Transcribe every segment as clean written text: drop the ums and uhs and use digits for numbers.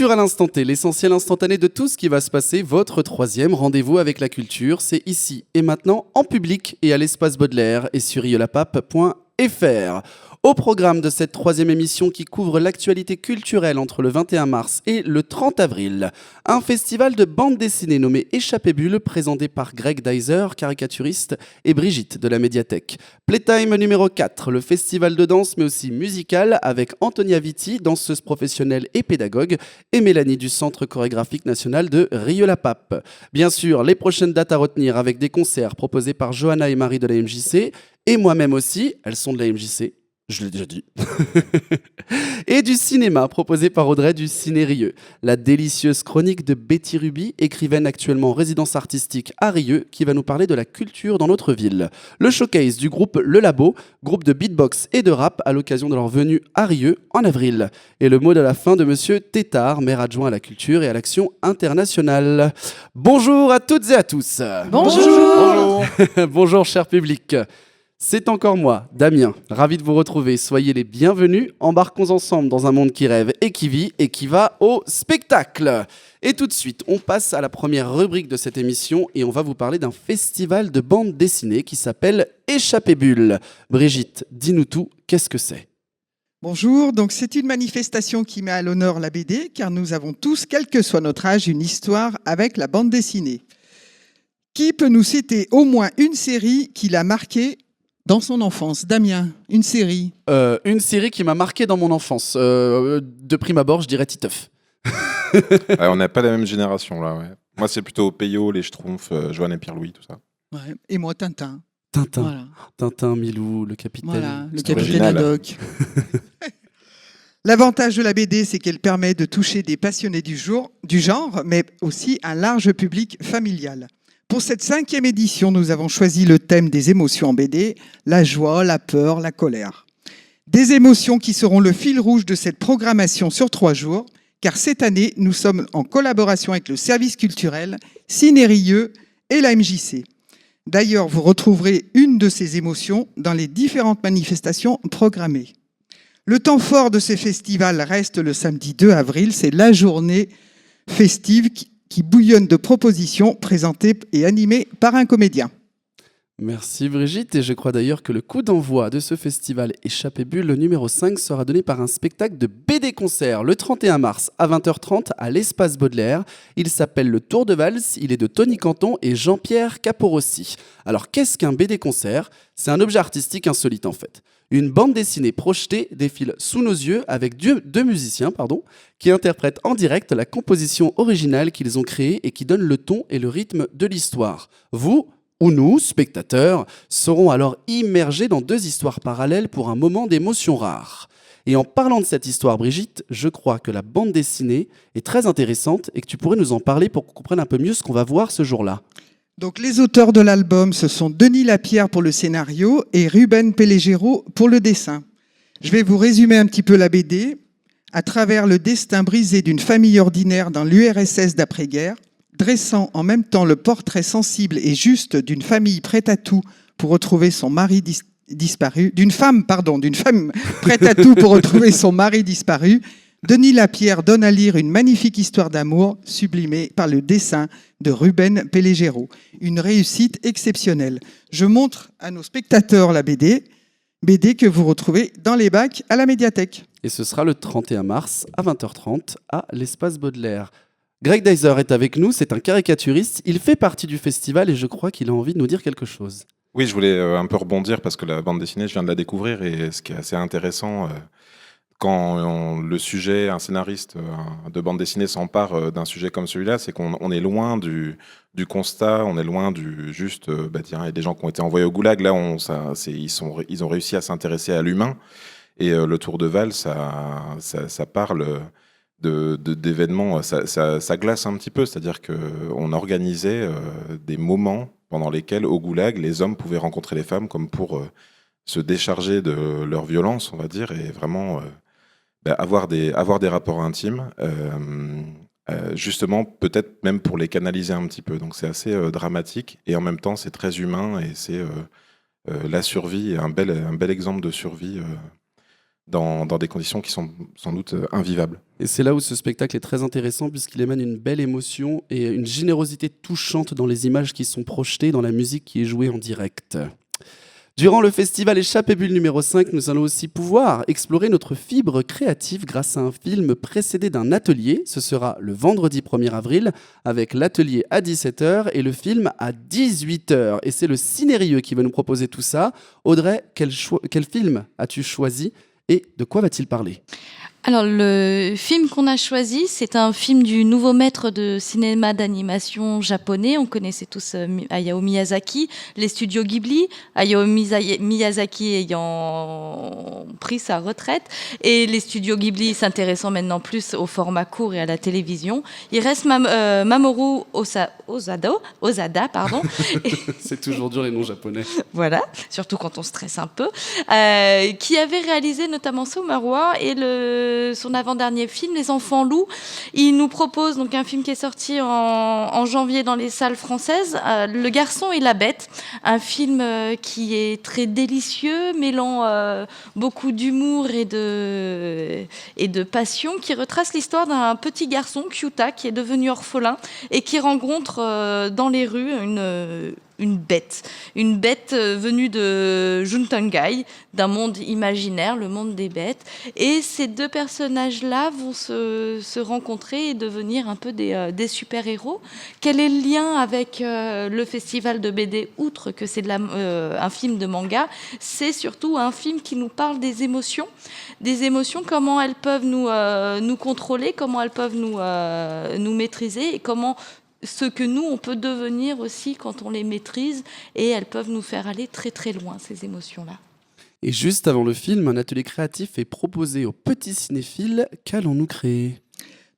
Culture à l'instant T, l'essentiel instantané de tout ce qui va se passer, votre troisième rendez-vous avec la culture, c'est ici et maintenant en public et à l'espace Baudelaire et sur iolapape.fr. Au programme de cette troisième émission qui couvre l'actualité culturelle entre le 21 mars et le 30 avril, un festival de bande dessinée nommé Échappée Bulle, présenté par Greg Deiser, caricaturiste, et Brigitte de la Médiathèque. Playtime numéro 4, le festival de danse mais aussi musical avec Antonia Vitti, danseuse professionnelle et pédagogue, et Mélanie du Centre chorégraphique national de Rieux-la-Pape. Bien sûr, les prochaines dates à retenir avec des concerts proposés par Johanna et Marie de la MJC, et moi-même aussi, elles sont de la MJC. Je l'ai déjà dit. Et du cinéma, proposé par Audrey du Ciné Rieux. La délicieuse chronique de Betty Ruby, écrivaine actuellement en résidence artistique à Rieux, qui va nous parler de la culture dans notre ville. Le showcase du groupe Le Labo, groupe de beatbox et de rap à l'occasion de leur venue à Rieux en avril. Et le mot de la fin de Monsieur Tétard, maire adjoint à la culture et à l'action internationale. Bonjour à toutes et à tous. Bonjour. Bonjour cher public. C'est encore moi, Damien, ravi de vous retrouver, soyez les bienvenus, embarquons ensemble dans un monde qui rêve et qui vit et qui va au spectacle. Et tout de suite, on passe à la première rubrique de cette émission et on va vous parler d'un festival de bande dessinée qui s'appelle Échappée Bulle. Brigitte, dis-nous tout, qu'est-ce que c'est ? Bonjour, donc c'est une manifestation qui met à l'honneur la BD car nous avons tous, quel que soit notre âge, une histoire avec la bande dessinée. Qui peut nous citer au moins une série qui l'a marqué dans son enfance? Damien, une série. Une série qui m'a marqué dans mon enfance. De prime abord, je dirais Titeuf. On n'a pas la même génération là. Ouais. Moi, c'est plutôt Peyo, les Schtroumpfs, Joanne et Pierre-Louis, tout ça. Ouais. Et moi, Tintin. Tintin, Voilà. Tintin, Milou, le capitaine. Voilà, le C'est capitaine original. Haddock. L'avantage de la BD, c'est qu'elle permet de toucher des passionnés du genre, mais aussi un large public familial. Pour cette 5e édition, nous avons choisi le thème des émotions en BD, la joie, la peur, la colère. Des émotions qui seront le fil rouge de cette programmation sur 3 jours, car cette année, nous sommes en collaboration avec le service culturel, Ciné Rieux et la MJC. D'ailleurs, vous retrouverez une de ces émotions dans les différentes manifestations programmées. Le temps fort de ces festivals reste le samedi 2 avril, c'est la journée festive qui bouillonne de propositions présentées et animées par un comédien. Merci Brigitte, et je crois d'ailleurs que le coup d'envoi de ce festival Échappée Bulle numéro 5 sera donné par un spectacle de BD-concert le 31 mars à 20h30 à l'espace Baudelaire. Il s'appelle Le Tour de Valse, il est de Tony Canton et Jean-Pierre Caporossi. Alors qu'est-ce qu'un BD-concert ? C'est un objet artistique insolite en fait. Une bande dessinée projetée défile sous nos yeux avec deux musiciens qui interprètent en direct la composition originale qu'ils ont créée et qui donne le ton et le rythme de l'histoire. Vous ou nous, spectateurs, serons alors immergés dans 2 histoires parallèles pour un moment d'émotion rare. Et en parlant de cette histoire, Brigitte, je crois que la bande dessinée est très intéressante et que tu pourrais nous en parler pour qu'on comprenne un peu mieux ce qu'on va voir ce jour-là. Donc, les auteurs de l'album, ce sont Denis Lapierre pour le scénario et Ruben Pellegero pour le dessin. Je vais vous résumer un petit peu la BD. À travers le destin brisé d'une famille ordinaire dans l'URSS d'après-guerre, dressant en même temps le portrait sensible et juste d'une famille prête à tout pour retrouver son mari disparu, d'une femme prête à tout pour retrouver son mari disparu, Denis Lapierre donne à lire une magnifique histoire d'amour sublimée par le dessin de Ruben Pellegero. Une réussite exceptionnelle. Je montre à nos spectateurs la BD que vous retrouvez dans les bacs à la médiathèque. Et ce sera le 31 mars à 20h30 à l'espace Baudelaire. Greg Deiser est avec nous, c'est un caricaturiste, il fait partie du festival et je crois qu'il a envie de nous dire quelque chose. Oui, je voulais un peu rebondir parce que la bande dessinée, je viens de la découvrir et ce qui est assez intéressant, le sujet, un scénariste de bande dessinée s'empare d'un sujet comme celui-là, c'est qu'on est loin du constat, on est loin du juste, tiens, il y a des gens qui ont été envoyés au goulag, là ils ont réussi à s'intéresser à l'humain et le Tour de Val, ça parle d'événements, ça glace un petit peu, c'est-à-dire qu'on organisait des moments pendant lesquels, au goulag, les hommes pouvaient rencontrer les femmes comme pour se décharger de leur violence, on va dire, et vraiment avoir des rapports intimes, justement, peut-être même pour les canaliser un petit peu. Donc c'est assez dramatique, et en même temps, c'est très humain, et c'est la survie, et un bel exemple de survie dans des conditions qui sont sans doute invivables. Et c'est là où ce spectacle est très intéressant puisqu'il émane une belle émotion et une générosité touchante dans les images qui sont projetées, dans la musique qui est jouée en direct. Durant le festival Échappe et Bulle numéro 5, nous allons aussi pouvoir explorer notre fibre créative grâce à un film précédé d'un atelier. Ce sera le vendredi 1er avril avec l'atelier à 17h et le film à 18h. Et c'est le Cinérieux qui va nous proposer tout ça. Audrey, quel film as-tu choisi et de quoi va-t-il parler ? Alors, le film qu'on a choisi, c'est un film du nouveau maître de cinéma d'animation japonais. On connaissait tous Hayao Miyazaki, les studios Ghibli. Hayao Miyazaki ayant pris sa retraite. Et les studios Ghibli s'intéressant maintenant plus au format court et à la télévision. Il reste Mamoru Osada, pardon. C'est toujours dur les noms japonais. Voilà, surtout quand on stresse un peu. Qui avait réalisé notamment Somaruwa et son avant-dernier film, Les Enfants Loups. Il nous propose donc un film qui est sorti en janvier dans les salles françaises, Le Garçon et la Bête, un film qui est très délicieux, mêlant beaucoup d'humour et de passion, qui retrace l'histoire d'un petit garçon, Kyuta, qui est devenu orphelin et qui rencontre dans les rues une bête venue de Juntangai, d'un monde imaginaire, le monde des bêtes. Et ces deux personnages-là vont se rencontrer et devenir un peu des super-héros. Quel est le lien avec le festival de BD, outre que c'est un film de manga? C'est surtout un film qui nous parle des émotions, comment elles peuvent nous contrôler, comment elles peuvent nous maîtriser et comment ce que nous, on peut devenir aussi quand on les maîtrise, et elles peuvent nous faire aller très très loin, ces émotions-là. Et juste avant le film, un atelier créatif est proposé aux petits cinéphiles. Qu'allons-nous créer ?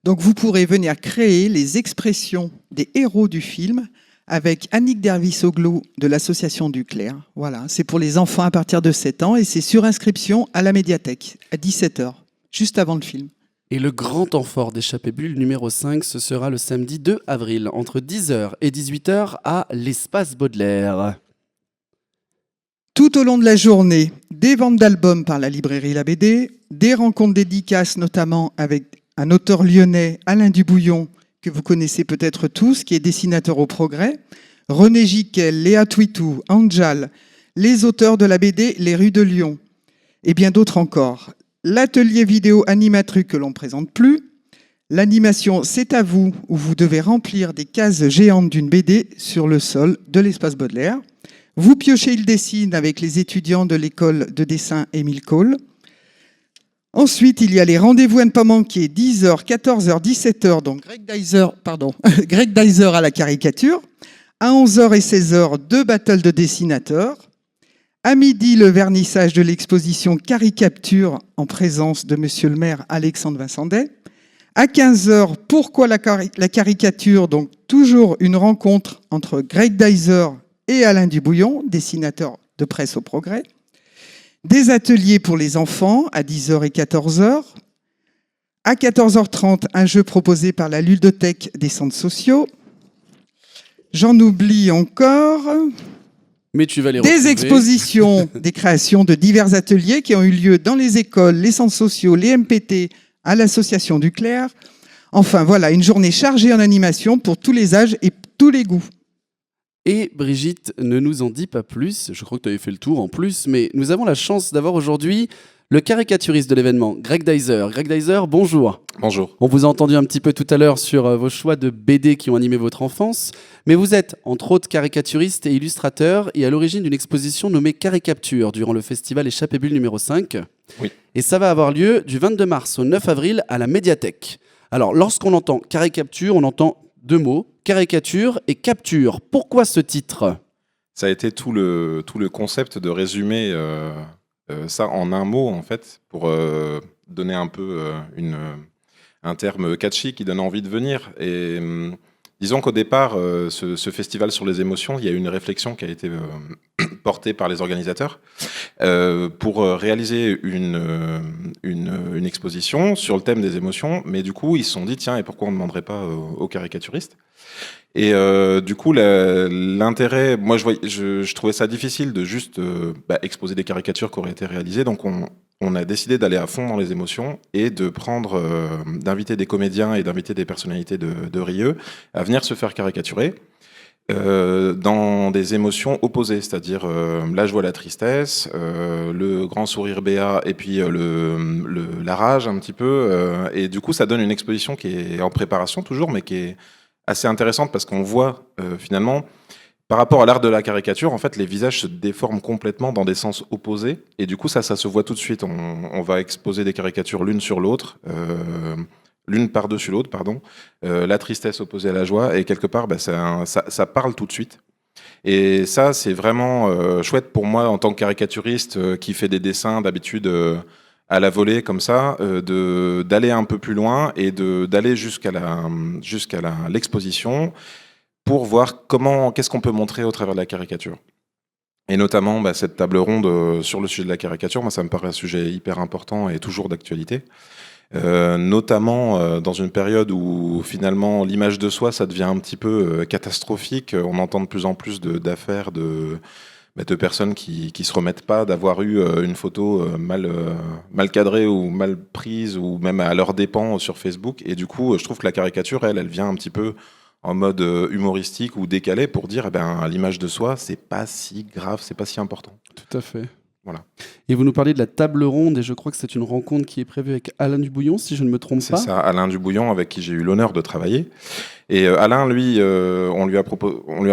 Donc vous pourrez venir créer les expressions des héros du film avec Annick Dervis-Oglo de l'association du Clair. Voilà, c'est pour les enfants à partir de 7 ans et c'est sur inscription à la médiathèque à 17h, juste avant le film. Et le grand temps fort d'Échappe et Bulle numéro 5, ce sera le samedi 2 avril, entre 10h et 18h à l'Espace Baudelaire. Tout au long de la journée, des ventes d'albums par la librairie La BD, des rencontres dédicaces notamment avec un auteur lyonnais, Alain Dubouillon, que vous connaissez peut-être tous, qui est dessinateur au Progrès, René Giquel, Léa Twitou, Anjal, les auteurs de la BD Les Rues de Lyon, et bien d'autres encore. L'atelier vidéo Animatru que l'on ne présente plus, l'animation C'est à vous, où vous devez remplir des cases géantes d'une BD sur le sol de l'Espace Baudelaire. Vous piochez Il dessine avec les étudiants de l'école de dessin Émile Cole. Ensuite, il y a les rendez-vous à ne pas manquer, 10h, 14h, 17h, donc Greg Dyser à la caricature. À 11h et 16h, 2 battles de dessinateurs. À midi, le vernissage de l'exposition Caricapture en présence de Monsieur le maire Alexandre Vincendet. À 15h, pourquoi la caricature? Donc toujours une rencontre entre Greg Dyser et Alain Dubouillon, dessinateur de presse au Progrès. Des ateliers pour les enfants à 10h et 14h. À 14h30, un jeu proposé par la ludothèque des centres sociaux. J'en oublie encore. Mais tu vas les Des retrouver. expositions, des créations de divers ateliers qui ont eu lieu dans les écoles, les centres sociaux, les MPT, à l'association du Clair. Enfin voilà, une journée chargée en animation pour tous les âges et tous les goûts. Et Brigitte ne nous en dit pas plus, je crois que tu avais fait le tour en plus, mais nous avons la chance d'avoir aujourd'hui le caricaturiste de l'événement, Greg Dyser. Greg Dyser, bonjour. Bonjour. On vous a entendu un petit peu tout à l'heure sur vos choix de BD qui ont animé votre enfance, mais vous êtes entre autres caricaturiste et illustrateur et à l'origine d'une exposition nommée Caricapture durant le festival Échappe et Bulle numéro 5. Oui. Et ça va avoir lieu du 22 mars au 9 avril à la médiathèque. Alors lorsqu'on entend Caricapture, on entend deux mots, caricature et capture. Pourquoi ce titre ? Ça a été tout le concept de résumer ça en un mot, en fait, pour donner un peu un terme catchy qui donne envie de venir. Et disons qu'au départ, ce festival sur les émotions, il y a eu une réflexion qui a été porté par les organisateurs, pour réaliser une exposition sur le thème des émotions. Mais du coup, ils se sont dit, tiens, et pourquoi on ne demanderait pas aux caricaturistes ? Et du coup, l'intérêt, moi, je trouvais ça difficile de juste exposer des caricatures qui auraient été réalisées. Donc, on a décidé d'aller à fond dans les émotions et de d'inviter des comédiens et d'inviter des personnalités de Rieux à venir se faire caricaturer dans des émotions opposées, c'est-à-dire la joie, la tristesse, le grand sourire béat et puis la rage un petit peu. Et du coup, ça donne une exposition qui est en préparation toujours, mais qui est assez intéressante parce qu'on voit finalement, par rapport à l'art de la caricature, en fait, les visages se déforment complètement dans des sens opposés. Et du coup, ça se voit tout de suite. On va exposer des caricatures l'une sur l'autre, l'une par-dessus l'autre, pardon. La tristesse opposée à la joie. Et quelque part, ça parle tout de suite. Et ça, c'est vraiment chouette pour moi en tant que caricaturiste qui fait des dessins d'habitude à la volée comme ça, d'aller un peu plus loin et d'aller jusqu'à l'exposition pour voir qu'est-ce qu'on peut montrer au travers de la caricature. Et notamment cette table ronde sur le sujet de la caricature, moi ça me paraît un sujet hyper important et toujours d'actualité. Notamment dans une période où finalement l'image de soi ça devient un petit peu catastrophique. On entend de plus en plus d'affaires de personnes qui se remettent pas d'avoir eu une photo mal cadrée ou mal prise ou même à leurs dépens sur Facebook. Et du coup, je trouve que la caricature, elle vient un petit peu en mode humoristique ou décalé pour dire l'image de soi, c'est pas si grave, c'est pas si important. Tout à fait. Voilà. Et vous nous parlez de la table ronde, et je crois que c'est une rencontre qui est prévue avec Alain Dubouillon, si je ne me trompe pas. C'est ça, Alain Dubouillon, avec qui j'ai eu l'honneur de travailler. Et Alain, lui, on lui a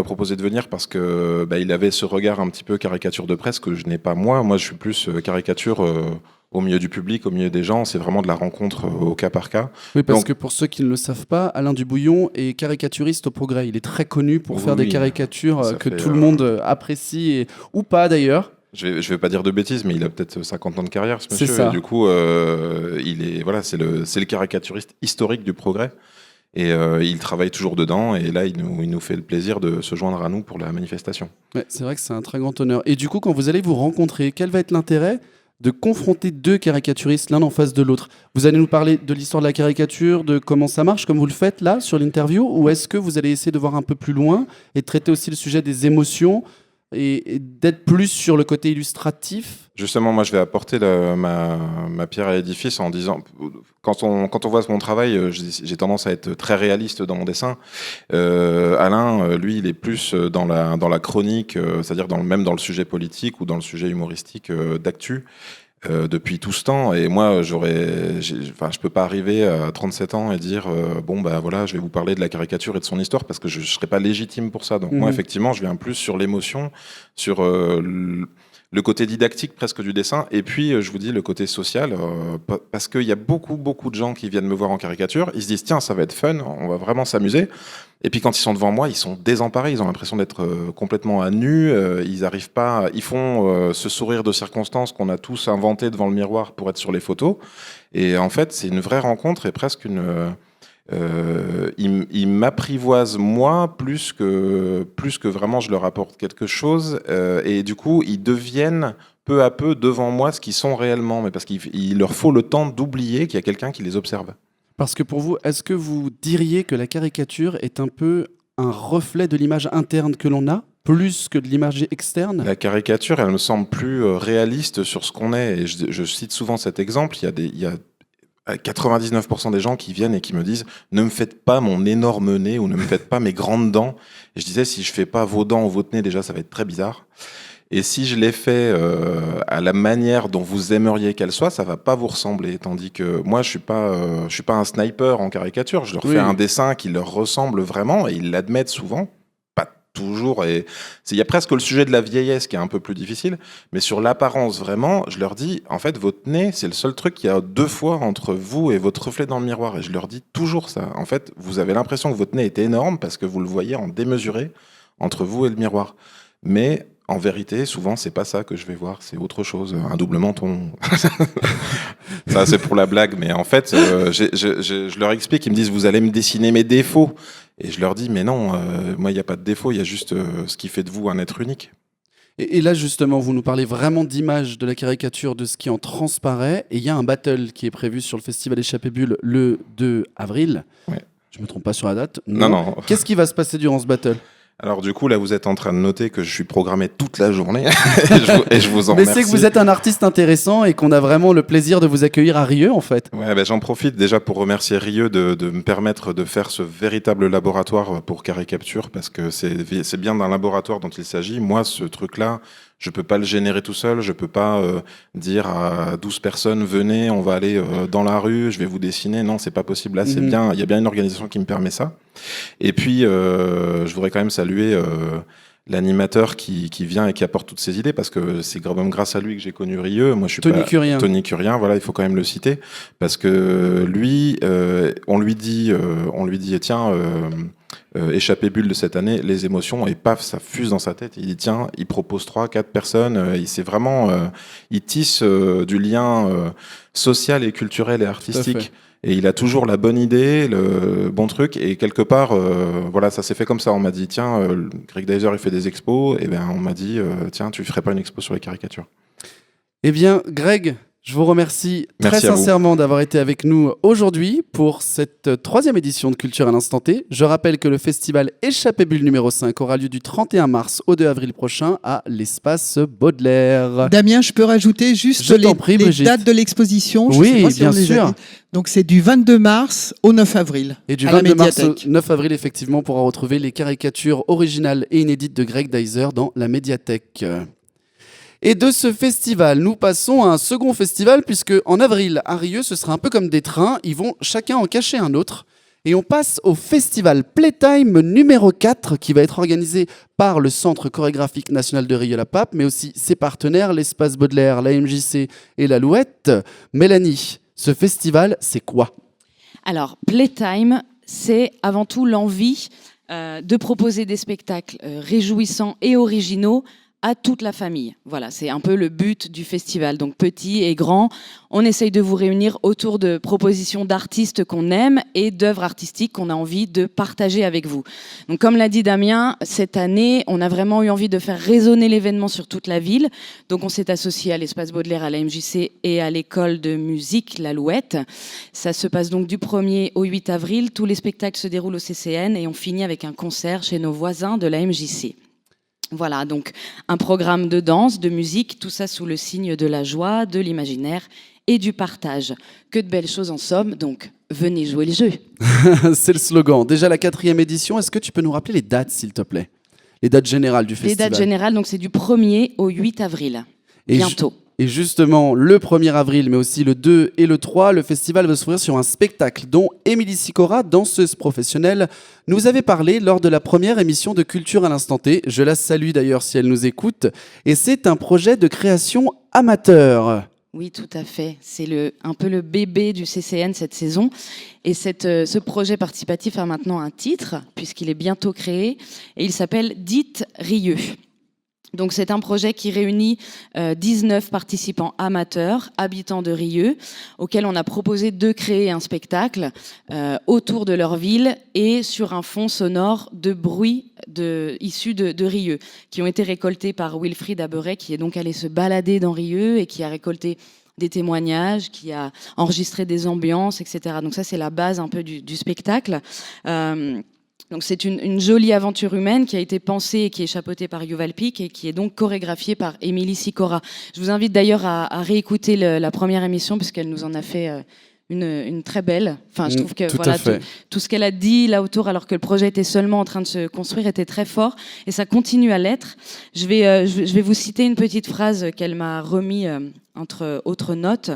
proposé de venir parce que il avait ce regard un petit peu caricature de presse que je n'ai pas moi. Moi, je suis plus caricature au milieu du public, au milieu des gens. C'est vraiment de la rencontre au cas par cas. Oui, parce que pour ceux qui ne le savent pas, Alain Dubouillon est caricaturiste au Progrès. Il est très connu pour faire des caricatures que tout le monde apprécie, ou pas d'ailleurs. Je vais pas dire de bêtises, mais il a peut-être 50 ans de carrière, ce monsieur. C'est ça. Et du coup, c'est le caricaturiste historique du Progrès. Et il travaille toujours dedans. Et là, il nous fait le plaisir de se joindre à nous pour la manifestation. Ouais, c'est vrai que c'est un très grand honneur. Et du coup, quand vous allez vous rencontrer, quel va être l'intérêt de confronter deux caricaturistes l'un en face de l'autre? Vous allez nous parler de l'histoire de la caricature, de comment ça marche, comme vous le faites là sur l'interview, ou est-ce que vous allez essayer de voir un peu plus loin et de traiter aussi le sujet des émotions et d'être plus sur le côté illustratif? Justement, moi, je vais apporter ma pierre à l'édifice en disant, quand on voit mon travail, j'ai tendance à être très réaliste dans mon dessin. Alain, lui, il est plus dans la chronique, c'est-à-dire même dans le sujet politique ou dans le sujet humoristique d'actu. Depuis tout ce temps, et moi je peux pas arriver à 37 ans et dire voilà, je vais vous parler de la caricature et de son histoire parce que je serais pas légitime pour ça. Donc moi effectivement je viens plus sur l'émotion, sur le côté didactique presque du dessin, et puis je vous dis le côté social, parce qu'il y a beaucoup de gens qui viennent me voir en caricature, ils se disent tiens ça va être fun, on va vraiment s'amuser, et puis quand ils sont devant moi ils sont désemparés, ils ont l'impression d'être complètement à nu, ils arrivent pas, ils font ce sourire de circonstance qu'on a tous inventé devant le miroir pour être sur les photos, et en fait c'est une vraie rencontre et presque ils m'apprivoisent moi plus que vraiment je leur apporte quelque chose, et du coup ils deviennent peu à peu devant moi ce qu'ils sont réellement, mais parce qu'il leur faut le temps d'oublier qu'il y a quelqu'un qui les observe. Parce que pour vous, est-ce que vous diriez que la caricature est un peu un reflet de l'image interne que l'on a, plus que de l'image externe? La caricature, elle me semble plus réaliste sur ce qu'on est, et je cite souvent cet exemple, il y a 99% des gens qui viennent et qui me disent ne me faites pas mon énorme nez ou ne me faites pas mes grandes dents. Et je disais si je fais pas vos dents ou votre nez, déjà ça va être très bizarre. Et si je les fais à la manière dont vous aimeriez qu'elles soient, ça va pas vous ressembler. Tandis que moi je suis pas un sniper en caricature. Je leur fais un dessin qui leur ressemble vraiment et ils l'admettent souvent. Toujours, et il y a presque le sujet de la vieillesse qui est un peu plus difficile, mais sur l'apparence vraiment, je leur dis en fait votre nez c'est le seul truc qu'il y a 2 fois entre vous et votre reflet dans le miroir, et je leur dis toujours ça. En fait vous avez l'impression que votre nez est énorme parce que vous le voyez en démesuré entre vous et le miroir, mais en vérité souvent c'est pas ça que je vais voir, c'est autre chose, un double menton. Ça c'est pour la blague, mais en fait je leur explique, ils me disent vous allez me dessiner mes défauts. Et je leur dis, mais non, moi, il n'y a pas de défaut, il y a juste ce qui fait de vous un être unique. Et là, justement, vous nous parlez vraiment d'image de la caricature, de ce qui en transparaît. Et il y a un battle qui est prévu sur le festival Échappée Bulle le 2 avril. Ouais. Je ne me trompe pas sur la date. Non. Qu'est-ce qui va se passer durant ce battle? Alors du coup, là, vous êtes en train de noter que je suis programmé toute la journée et je vous en Mais remercie. c'est que vous êtes un artiste intéressant et qu'on a vraiment le plaisir de vous accueillir à Rieux, en fait. Ouais, j'en profite déjà pour remercier Rieux de me permettre de faire ce véritable laboratoire pour Caricapture, parce que c'est bien d'un laboratoire dont il s'agit. Moi, ce truc-là, je peux pas le générer tout seul, je peux pas dire à 12 personnes, venez, on va aller dans la rue, je vais vous dessiner. Non, c'est pas possible. Là, c'est bien, il y a bien une organisation qui me permet ça. Et puis, je voudrais quand même saluer l'animateur qui vient et qui apporte toutes ces idées, parce que c'est quand même grâce à lui que j'ai connu Rieux. Moi, je suis Tony Curien. Tony Curien, voilà, il faut quand même le citer, parce que lui, on lui dit, tiens, Échappée Bulle de cette année, les émotions, et paf, ça fuse dans sa tête. Il dit, tiens, il propose 3-4 personnes, il tisse du lien social et culturel et artistique. Et il a toujours la bonne idée, le bon truc, et quelque part, voilà, ça s'est fait comme ça. On m'a dit, tiens, Greg Dyser, il fait des expos, et ben on m'a dit, tiens, tu ferais pas une expo sur les caricatures? Eh bien, Greg, je vous remercie Merci très à vous. sincèrement d'avoir été avec nous aujourd'hui pour cette 3e édition de Culture à l'instant T. Je rappelle que le festival Échappée Bulle numéro 5 aura lieu du 31 mars au 2 avril prochain à l'espace Baudelaire. Damien, je peux rajouter juste Je t'en prie, les Brigitte. dates de l'exposition. Je Oui, sais pas si bien on les a sûr. dit. Donc c'est du 22 mars au 9 avril. Et du à la 22 mars au médiathèque. 9 avril, effectivement, on pourra retrouver les caricatures originales et inédites de Greg Dyser dans la médiathèque. Et de ce festival, nous passons à un second festival, puisque en avril, à Rieux, ce sera un peu comme des trains, ils vont chacun en cacher un autre. Et on passe au festival Playtime numéro 4, qui va être organisé par le Centre chorégraphique national de Rieux-la-Pape, mais aussi ses partenaires, l'Espace Baudelaire, la MJC et l'Alouette. Mélanie, ce festival, c'est quoi? Alors, Playtime, c'est avant tout l'envie de proposer des spectacles réjouissants et originaux à toute la famille. Voilà, c'est un peu le but du festival. Donc, petit et grand, on essaye de vous réunir autour de propositions d'artistes qu'on aime et d'œuvres artistiques qu'on a envie de partager avec vous. Donc, comme l'a dit Damien, cette année, on a vraiment eu envie de faire résonner l'événement sur toute la ville. Donc, on s'est associé à l'Espace Baudelaire, à la MJC et à l'école de musique l'Alouette. Ça se passe donc du 1er au 8 avril. Tous les spectacles se déroulent au CCN et on finit avec un concert chez nos voisins de la MJC. Voilà, donc un programme de danse, de musique, tout ça sous le signe de la joie, de l'imaginaire et du partage. Que de belles choses en somme, donc venez jouer le jeu. C'est le slogan. Déjà la 4e édition, est-ce que tu peux nous rappeler les dates, s'il te plaît? Les dates générales du Les festival. dates générales, donc c'est du 1er au 8 avril, bientôt. Et justement, le 1er avril, mais aussi le 2 et le 3, le festival va s'ouvrir sur un spectacle dont Émilie Sicora, danseuse professionnelle, nous avait parlé lors de la première émission de Culture à l'instant T. Je la salue d'ailleurs si elle nous écoute. Et c'est un projet de création amateur. Oui, tout à fait. C'est un peu le bébé du CCN cette saison. Et ce projet participatif a maintenant un titre, puisqu'il est bientôt créé, et il s'appelle Dites Rieux. Donc c'est un projet qui réunit 19 participants amateurs, habitants de Rieux, auxquels on a proposé de créer un spectacle autour de leur ville et sur un fond sonore de bruits issus de Rieux, qui ont été récoltés par Wilfried Aberet, qui est donc allé se balader dans Rieux et qui a récolté des témoignages, qui a enregistré des ambiances, etc. Donc ça c'est la base un peu du spectacle. Donc c'est une jolie aventure humaine qui a été pensée et qui est chapeautée par Yuval Pic et qui est donc chorégraphiée par Émilie Sicora. Je vous invite d'ailleurs à réécouter la première émission puisqu'elle nous en a fait une très belle. Enfin, je trouve que voilà, tout ce qu'elle a dit là autour, alors que le projet était seulement en train de se construire, était très fort et ça continue à l'être. Je vais vous citer une petite phrase qu'elle m'a remis entre autres notes.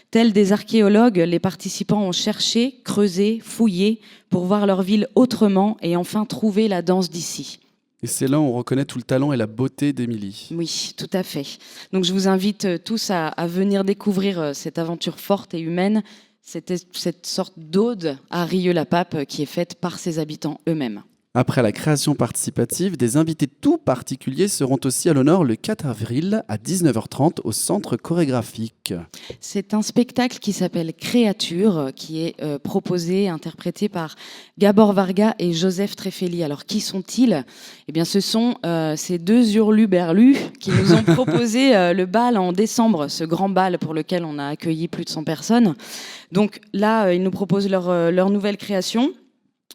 Tels des archéologues, les participants ont cherché, creusé, fouillé pour voir leur ville autrement et enfin trouver la danse d'ici. Et c'est là où on reconnaît tout le talent et la beauté d'Émilie. Oui, tout à fait. Donc je vous invite tous à venir découvrir cette aventure forte et humaine, cette sorte d'ode à Rieux-la-Pape qui est faite par ses habitants eux-mêmes. Après la création participative, des invités tout particuliers seront aussi à l'honneur le 4 avril à 19h30 au Centre chorégraphique. C'est un spectacle qui s'appelle Créature, qui est proposé, interprété par Gabor Varga et Joseph Treffelli. Alors, qui sont-ils ? Eh bien, ce sont ces deux hurluberlus qui nous ont proposé le bal en décembre, ce grand bal pour lequel on a accueilli plus de 100 personnes. Donc là, ils nous proposent leur nouvelle création.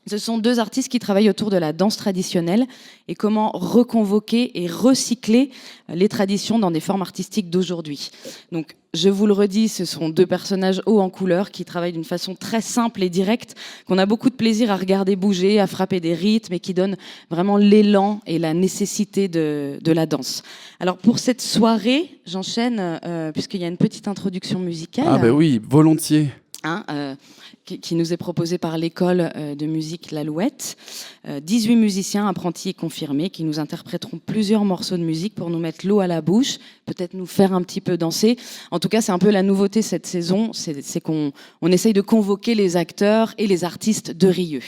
Ce sont deux artistes qui travaillent autour de la danse traditionnelle et comment reconvoquer et recycler les traditions dans des formes artistiques d'aujourd'hui. Donc, je vous le redis, ce sont deux personnages hauts en couleur qui travaillent d'une façon très simple et directe, qu'on a beaucoup de plaisir à regarder bouger, à frapper des rythmes et qui donnent vraiment l'élan et la nécessité de la danse. Alors, pour cette soirée, j'enchaîne, puisqu'il y a une petite introduction musicale. Ah ben oui, volontiers. Qui nous est proposé par l'école de musique l'Alouette. 18 musiciens apprentis et confirmés qui nous interpréteront plusieurs morceaux de musique pour nous mettre l'eau à la bouche, peut-être nous faire un petit peu danser. En tout cas, c'est un peu la nouveauté cette saison, c'est qu'on essaye de convoquer les acteurs et les artistes de Rieux.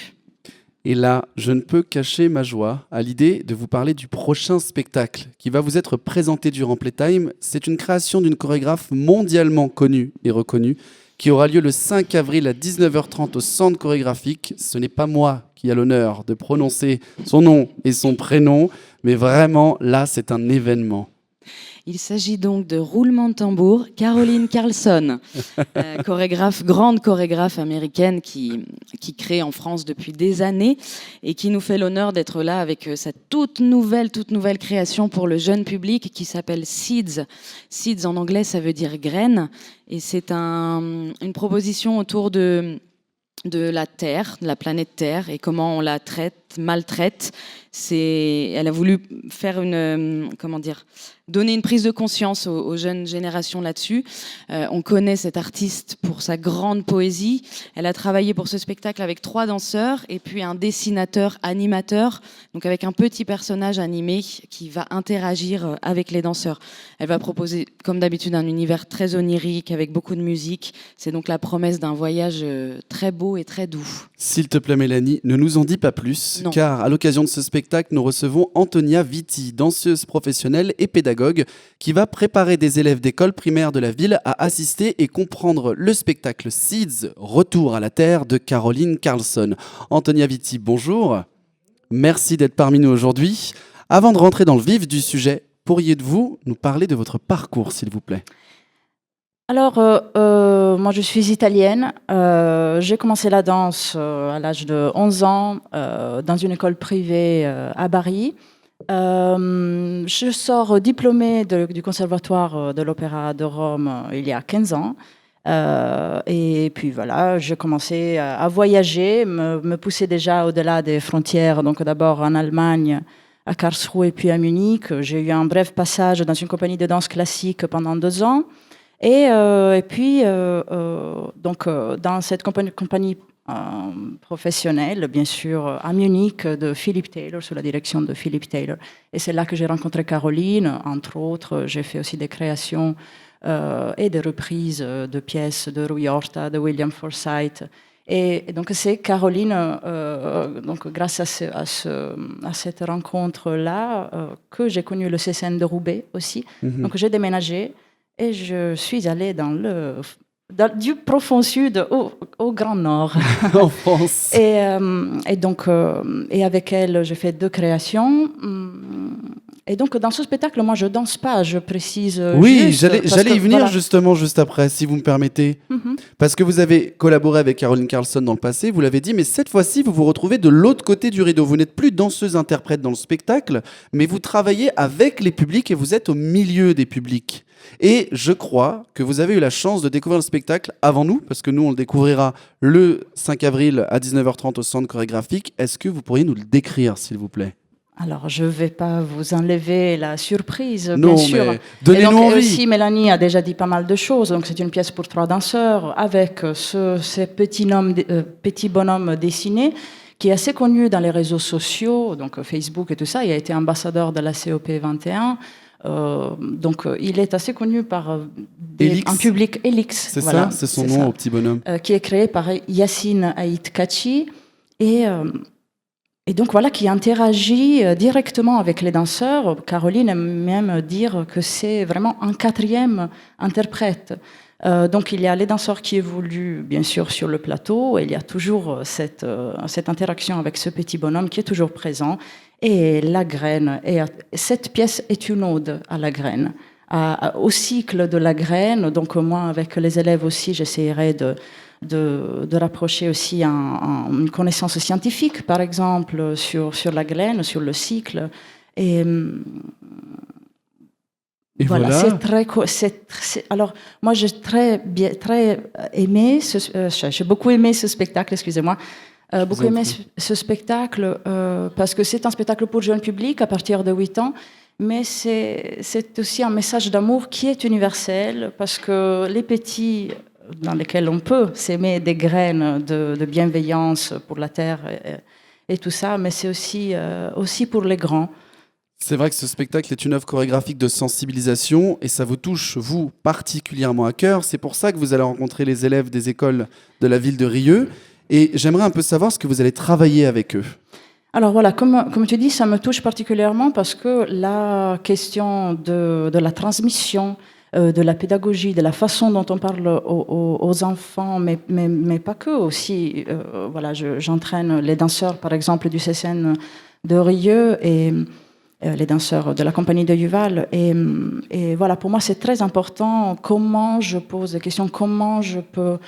Et là, je ne peux cacher ma joie à l'idée de vous parler du prochain spectacle qui va vous être présenté durant Playtime. C'est une création d'une chorégraphe mondialement connue et reconnue qui aura lieu le 5 avril à 19h30 au Centre chorégraphique. Ce n'est pas moi qui a l'honneur de prononcer son nom et son prénom, mais vraiment, là, c'est un événement. Il s'agit donc de roulement de tambour, Caroline Carlson, grande chorégraphe américaine qui crée en France depuis des années et qui nous fait l'honneur d'être là avec sa toute nouvelle création pour le jeune public qui s'appelle Seeds. Seeds en anglais, ça veut dire graines et c'est une proposition autour de la Terre, de la planète Terre et comment on la maltraite. Elle a voulu faire donner une prise de conscience aux jeunes générations là-dessus. On connaît cette artiste pour sa grande poésie. Elle a travaillé pour ce spectacle avec 3 danseurs et puis un dessinateur animateur, donc avec un petit personnage animé qui va interagir avec les danseurs. Elle va proposer, comme d'habitude, un univers très onirique avec beaucoup de musique. C'est donc la promesse d'un voyage très beau et très doux. S'il te plaît, Mélanie, ne nous en dis pas plus, Non. car à l'occasion de ce spectacle, nous recevons Antonia Vitti, danseuse professionnelle et pédagogue, qui va préparer des élèves d'école primaire de la ville à assister et comprendre le spectacle Seeds, Retour à la Terre de Caroline Carlson. Antonia Vitti, bonjour. Merci d'être parmi nous aujourd'hui. Avant de rentrer dans le vif du sujet, pourriez-vous nous parler de votre parcours, s'il vous plaît ? Alors, moi je suis italienne. J'ai commencé la danse à l'âge de 11 ans dans une école privée à Bari. Je sors diplômée du Conservatoire de l'Opéra de Rome il y a 15 ans. Et puis voilà, j'ai commencé à voyager, me pousser déjà au-delà des frontières. Donc d'abord en Allemagne, à Karlsruhe, puis à Munich. J'ai eu un bref passage dans une compagnie de danse classique pendant 2 ans. Et puis, dans cette compagnie professionnelle, bien sûr, à Munich, de Philip Taylor, sous la direction de Philip Taylor. Et c'est là que j'ai rencontré Caroline. Entre autres, j'ai fait aussi des créations et des reprises de pièces de Rui Horta, de William Forsythe. Et donc, c'est Caroline, donc, grâce à cette rencontre-là, que j'ai connu le CCN de Roubaix aussi. Mhm. Donc, j'ai déménagé. Et je suis allée du profond sud au grand nord. En France. Et donc, avec elle, j'ai fait 2 créations. Et donc, dans ce spectacle, moi, je danse pas, je précise. Oui, juste, j'allais y venir voilà. justement juste après, si vous me permettez. Mhm. Parce que vous avez collaboré avec Caroline Carlson dans le passé, vous l'avez dit, mais cette fois-ci, vous vous retrouvez de l'autre côté du rideau. Vous n'êtes plus danseuse-interprète dans le spectacle, mais vous travaillez avec les publics et vous êtes au milieu des publics. Et je crois que vous avez eu la chance de découvrir le spectacle avant nous, parce que nous, on le découvrira le 5 avril à 19h30 au Centre chorégraphique. Est-ce que vous pourriez nous le décrire, s'il vous plaît ? Alors, je ne vais pas vous enlever la surprise, Non, bien sûr. mais donnez-nous donc, envie. aussi, Mélanie a déjà dit pas mal de choses. Donc, c'est une pièce pour 3 danseurs avec ces petits bonhommes dessinés qui est assez connu dans les réseaux sociaux, donc Facebook et tout ça. Il a été ambassadeur de la COP 21. Donc, il est assez connu par un public, Elix. C'est voilà, ça, c'est son nom au petit bonhomme. qui est créé par Yacine Aït Kachi. Et et donc voilà, qui interagit directement avec les danseurs. Caroline aime même dire que c'est vraiment un quatrième interprète. Donc il y a les danseurs qui évoluent bien sûr sur le plateau, et il y a toujours cette interaction avec ce petit bonhomme qui est toujours présent, et la graine. Et cette pièce est une ode à la graine, au cycle de la graine. Donc moi, avec les élèves aussi, j'essaierai de rapprocher aussi une connaissance scientifique, par exemple, sur la graine, sur le cycle. Et voilà, alors moi j'ai très aimé, j'ai beaucoup aimé ce spectacle, excusez-moi, beaucoup aimé ce spectacle parce que c'est un spectacle pour jeune public à partir de 8 ans, mais c'est aussi un message d'amour qui est universel, parce que les petits, dans lesquels on peut s'aimer des graines de bienveillance pour la terre et tout ça, mais c'est aussi pour les grands. C'est vrai que ce spectacle est une œuvre chorégraphique de sensibilisation et ça vous touche, vous, particulièrement à cœur. C'est pour ça que vous allez rencontrer les élèves des écoles de la ville de Rieux. Et j'aimerais un peu savoir ce que vous allez travailler avec eux. Alors voilà, comme tu dis, ça me touche particulièrement parce que la question de la transmission, de la pédagogie, de la façon dont on parle aux enfants, mais pas que, aussi. Voilà, j'entraîne les danseurs, par exemple, du CCN de Rieux et les danseurs de la compagnie de Yuval. Et voilà, pour moi, c'est très important comment je pose des questions, comment je peux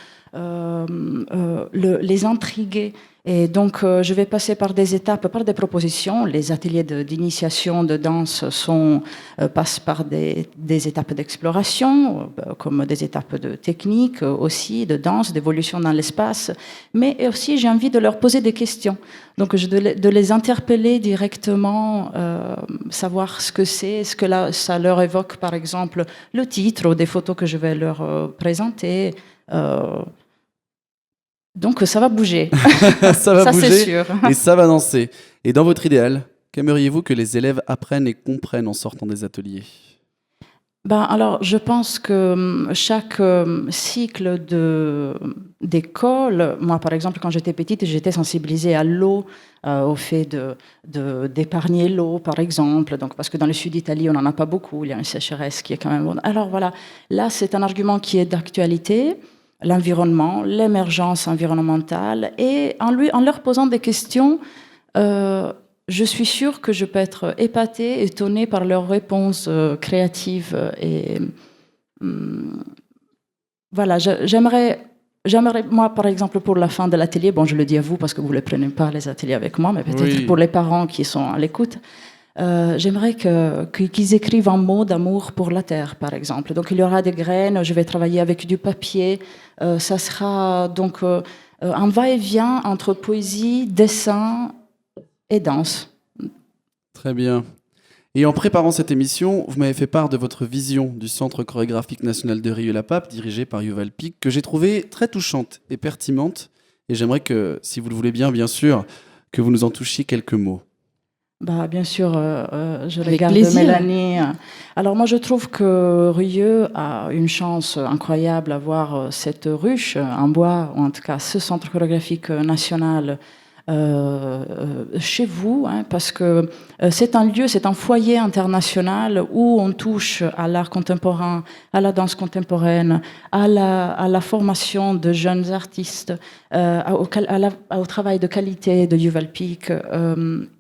les intriguer. Et donc, je vais passer par des étapes, par des propositions. Les ateliers d'initiation de danse passent par des étapes d'exploration, comme des étapes de technique aussi, de danse, d'évolution dans l'espace. Mais aussi, j'ai envie de leur poser des questions. Donc, de les interpeller directement, savoir ce que c'est, ce que ça leur évoque, par exemple, le titre ou des photos que je vais leur présenter. Donc ça va bouger. Ça va bouger, c'est sûr. Et ça va danser. Et dans votre idéal, qu'aimeriez-vous que les élèves apprennent et comprennent en sortant des ateliers ? Alors, je pense que chaque cycle d'école, moi par exemple, quand j'étais petite, j'étais sensibilisée à l'eau, au fait d'épargner l'eau, par exemple, donc, parce que dans le sud d'Italie, on n'en a pas beaucoup, il y a une sécheresse qui est quand même... Alors voilà, là c'est un argument qui est d'actualité. L'environnement, l'émergence environnementale, et en leur posant des questions, je suis sûre que je peux être épatée, étonnée par leurs réponses créatives. Et voilà, j'aimerais, moi par exemple, pour la fin de l'atelier, bon, je le dis à vous parce que vous ne les prenez pas les ateliers avec moi, mais peut-être pour les parents qui sont à l'écoute, j'aimerais qu'ils écrivent un mot d'amour pour la terre, par exemple. Donc il y aura des graines, je vais travailler avec du papier. Ça sera donc un va-et-vient entre poésie, dessin et danse. Très bien. Et en préparant cette émission, vous m'avez fait part de votre vision du Centre chorégraphique national de Rieux-la-Pape, dirigé par Yuval Pic, que j'ai trouvé très touchante et pertinente. Et j'aimerais que, si vous le voulez bien sûr, que vous nous en touchiez quelques mots. Bien sûr, je Avec regarde plaisir. Mélanie. Alors moi, je trouve que Rieux a une chance incroyable d'avoir cette ruche en bois, ou en tout cas ce centre chorégraphique national chez vous, parce que c'est un lieu, c'est un foyer international où on touche à l'art contemporain, à la danse contemporaine, à la formation de jeunes artistes, au travail de qualité de Yuval Pic,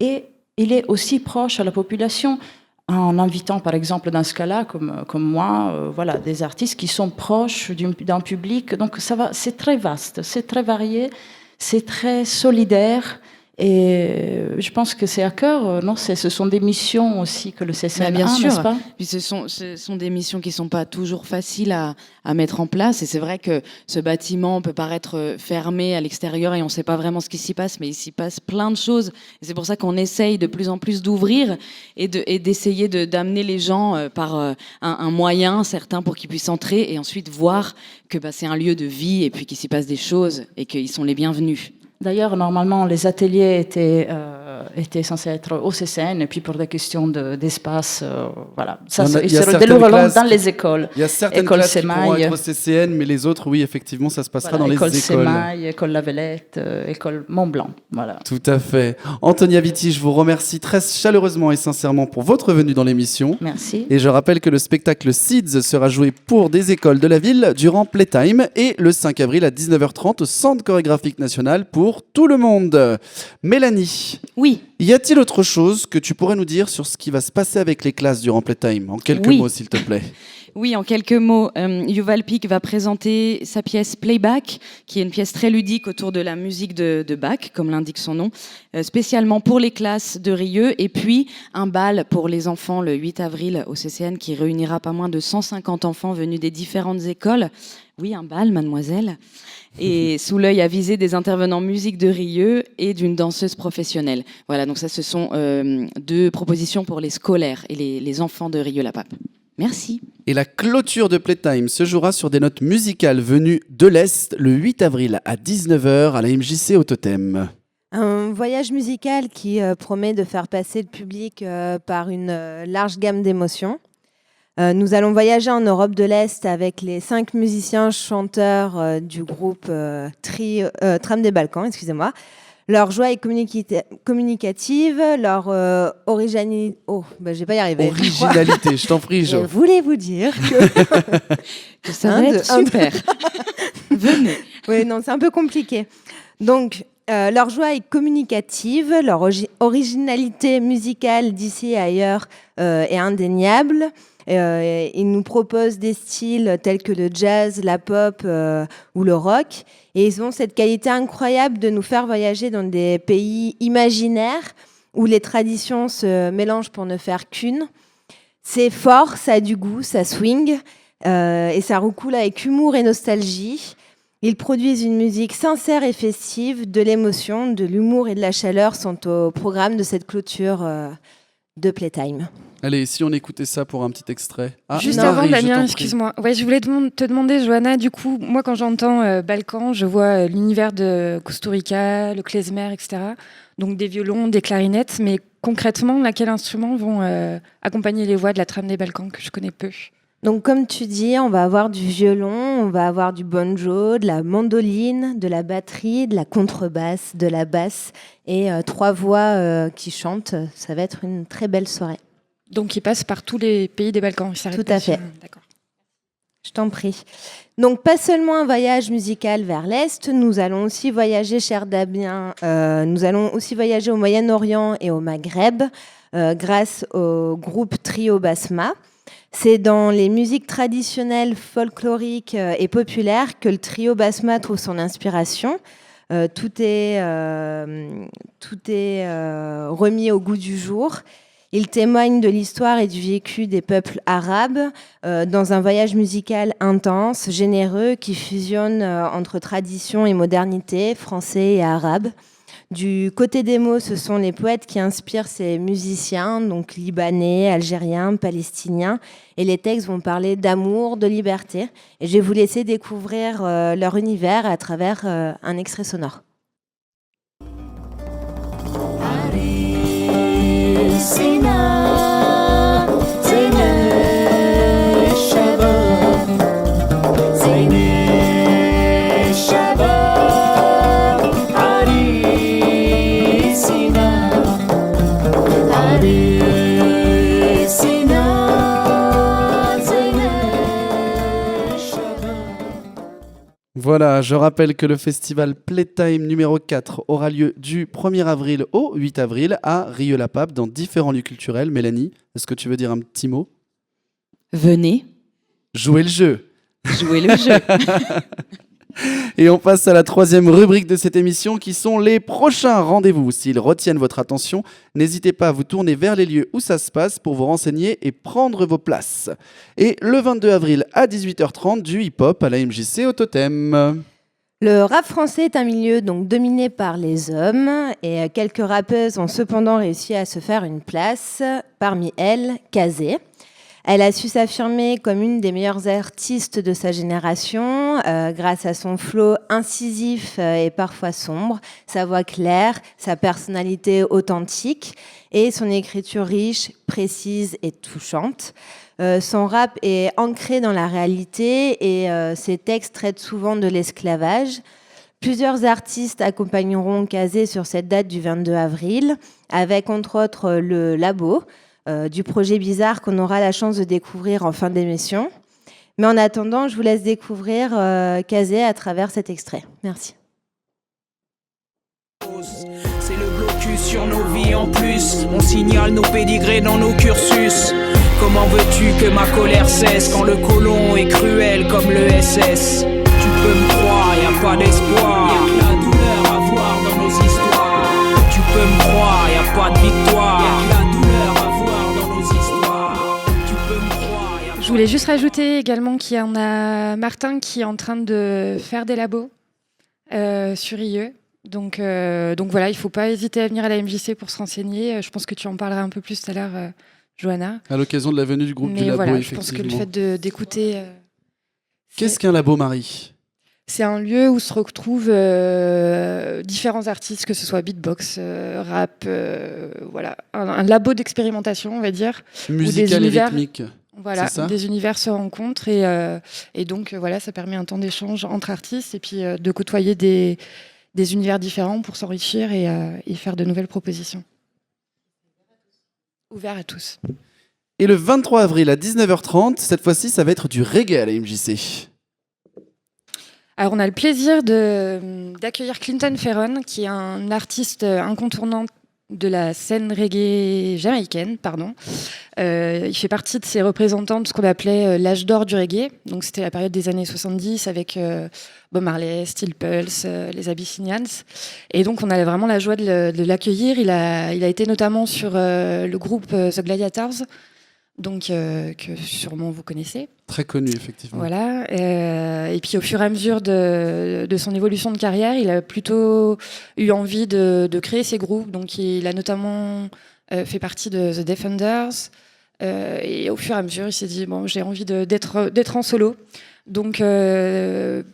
et il est aussi proche à la population en invitant, par exemple, dans ce cas-là, comme moi, voilà, des artistes qui sont proches d'un public. Donc, c'est très vaste, c'est très varié, c'est très solidaire. Et je pense que c'est à cœur, non, ce sont des missions aussi que le CCN bien a, sûr. n'est-ce pas ? Puis ce sont des missions qui ne sont pas toujours faciles à mettre en place. Et c'est vrai que ce bâtiment peut paraître fermé à l'extérieur et on ne sait pas vraiment ce qui s'y passe, mais il s'y passe plein de choses. Et c'est pour ça qu'on essaye de plus en plus d'ouvrir et d'essayer d'amener les gens par un moyen certain pour qu'ils puissent entrer et ensuite voir que c'est un lieu de vie et puis qu'il s'y passe des choses et qu'ils sont les bienvenus. D'ailleurs, normalement, les ateliers était censé être au CCN, et puis pour des questions d'espace, voilà. Ça, Il ils y a se certaines dérouleront classes dans les écoles. Il y a certaines École classes qui pourront Sémaille. être au CCN, mais les autres, oui, effectivement, ça se passera Voilà, dans école les écoles. Sémaille, école Lavelette, école Mont-Blanc. Voilà. Tout à fait. Antonia Vitti, je vous remercie très chaleureusement et sincèrement pour votre venue dans l'émission. Merci. Et je rappelle que le spectacle Seeds sera joué pour des écoles de la ville durant Playtime et le 5 avril à 19h30 au Centre chorégraphique national pour tout le monde. Mélanie, Oui. y a-t-il autre chose que tu pourrais nous dire sur ce qui va se passer avec les classes durant Playtime? En quelques Oui. mots, s'il te plaît. Oui, en quelques mots, Yuval Pic va présenter sa pièce Playback, qui est une pièce très ludique autour de la musique de Bach, comme l'indique son nom, spécialement pour les classes de Rieux, et puis un bal pour les enfants le 8 avril au CCN qui réunira pas moins de 150 enfants venus des différentes écoles. Oui, un bal, mademoiselle. Et sous l'œil avisé des intervenants musique de Rieux et d'une danseuse professionnelle. Voilà, donc ça, ce sont 2 propositions pour les scolaires et les enfants de Rieux-la-Pape. Merci. Et la clôture de Playtime se jouera sur des notes musicales venues de l'Est le 8 avril à 19h à la MJC au Totem. Un voyage musical qui promet de faire passer le public par une large gamme d'émotions. Nous allons voyager en Europe de l'Est avec les 5 musiciens chanteurs du groupe Tram des Balkans, excusez-moi. Leur joie est communicative, leur originalité... Oh, je vais pas y arriver. Originalité, je t'en prie, Jo. Voulez-vous dire Que ça va être super. Venez. Oui, non, c'est un peu compliqué. Donc, leur joie est communicative, leur originalité musicale d'ici et ailleurs est indéniable. Ils nous proposent des styles tels que le jazz, la pop ou le rock. Et ils ont cette qualité incroyable de nous faire voyager dans des pays imaginaires où les traditions se mélangent pour ne faire qu'une. C'est fort, ça a du goût, ça swing et ça recoule avec humour et nostalgie. Ils produisent une musique sincère et festive, de l'émotion, de l'humour et de la chaleur sont au programme de cette clôture de Playtime. Allez, si on écoutait ça pour un petit extrait. Ah, Juste Marie, avant, je t'en Damien, prie. excuse-moi. Ouais, je voulais te demander, Johanna, du coup, moi, quand j'entends Balkan, je vois l'univers de Costa Rica, le klezmer, etc. Donc des violons, des clarinettes. Mais concrètement, quels instruments vont accompagner les voix de la trame des Balkans, que je connais peu? Donc, comme tu dis, on va avoir du violon, on va avoir du banjo, de la mandoline, de la batterie, de la contrebasse, de la basse et 3 voix qui chantent. Ça va être une très belle soirée. Donc, ils passent par tous les pays des Balkans. Tout à fait. D'accord. Je t'en prie. Donc, pas seulement un voyage musical vers l'Est, nous allons aussi voyager, cher Damien, nous allons aussi voyager au Moyen-Orient et au Maghreb grâce au groupe Trio Basma. C'est dans les musiques traditionnelles, folkloriques et populaires que le Trio Basma trouve son inspiration. Tout est remis au goût du jour. Il témoigne de l'histoire et du vécu des peuples arabes dans un voyage musical intense, généreux, qui fusionne entre tradition et modernité, français et arabe. Du côté des mots, ce sont les poètes qui inspirent ces musiciens, donc libanais, algériens, palestiniens. Et les textes vont parler d'amour, de liberté. Et je vais vous laisser découvrir leur univers à travers un extrait sonore. Voilà, je rappelle que le festival Playtime numéro 4 aura lieu du 1er avril au 8 avril à Rieux-la-Pape dans différents lieux culturels. Mélanie, est-ce que tu veux dire un petit mot? Venez, Jouez le jeu. jouez le jeu. Et on passe à la 3e rubrique de cette émission qui sont les prochains rendez-vous. S'ils retiennent votre attention, n'hésitez pas à vous tourner vers les lieux où ça se passe pour vous renseigner et prendre vos places. Et le 22 avril à 18h30, du hip-hop à la MJC au Totem. Le rap français est un milieu donc dominé par les hommes et quelques rappeuses ont cependant réussi à se faire une place, parmi elles Kazé. Elle a su s'affirmer comme une des meilleures artistes de sa génération grâce à son flow incisif et parfois sombre, sa voix claire, sa personnalité authentique et son écriture riche, précise et touchante. Son rap est ancré dans la réalité et ses textes traitent souvent de l'esclavage. Plusieurs artistes accompagneront Kazé sur cette date du 22 avril, avec entre autres le Labo, du projet Bizarre qu'on aura la chance de découvrir en fin d'émission. Mais en attendant, je vous laisse découvrir Kazé à travers cet extrait. Merci. C'est le blocus sur nos vies en plus. On signale nos pédigrés dans nos cursus. Comment veux-tu que ma colère cesse quand le colon est cruel comme le SS? Tu peux me croire, y a pas d'espoir. Y'a que la douleur à voir dans nos histoires. Tu peux me croire, y a pas de victoire. Y'a que la douleur à voir dans nos histoires. Tu peux me croire. Je voulais juste rajouter également qu'il y en a Martin qui est en train de faire des labos sur IE. Donc voilà, il ne faut pas hésiter à venir à la MJC pour se renseigner. Je pense que tu en parleras un peu plus tout à l'heure, Johanna. À l'occasion de la venue du groupe du Labo, voilà, effectivement. Je pense que le fait d'écouter... Qu'est-ce qu'un labo, Marie ? C'est un lieu où se retrouvent différents artistes, que ce soit beatbox, rap, voilà, un labo d'expérimentation, on va dire. Musical et rythmique. Voilà, des univers se rencontrent et donc voilà, ça permet un temps d'échange entre artistes et puis de côtoyer des univers différents pour s'enrichir et faire de nouvelles propositions. Ouvert à tous. Et le 23 avril à 19h30, cette fois-ci, ça va être du reggae à la MJC. Alors, on a le plaisir d'accueillir Clinton Ferron, qui est un artiste incontournable de la scène reggae jamaïcaine, pardon. Il fait partie de ces représentants de ce qu'on appelait l'âge d'or du reggae. Donc, c'était la période des années 70 avec Bob Marley, Steel Pulse, les Abyssinians. Et donc, on a vraiment la joie de l'accueillir. Il a été notamment sur le groupe The Gladiators, donc que sûrement vous connaissez. Très connu, effectivement. Voilà. Et puis au fur et à mesure de son évolution de carrière, il a plutôt eu envie de créer ses groupes. Donc il a notamment fait partie de The Defenders. Et au fur et à mesure, il s'est dit bon, j'ai envie d'être en solo. Donc le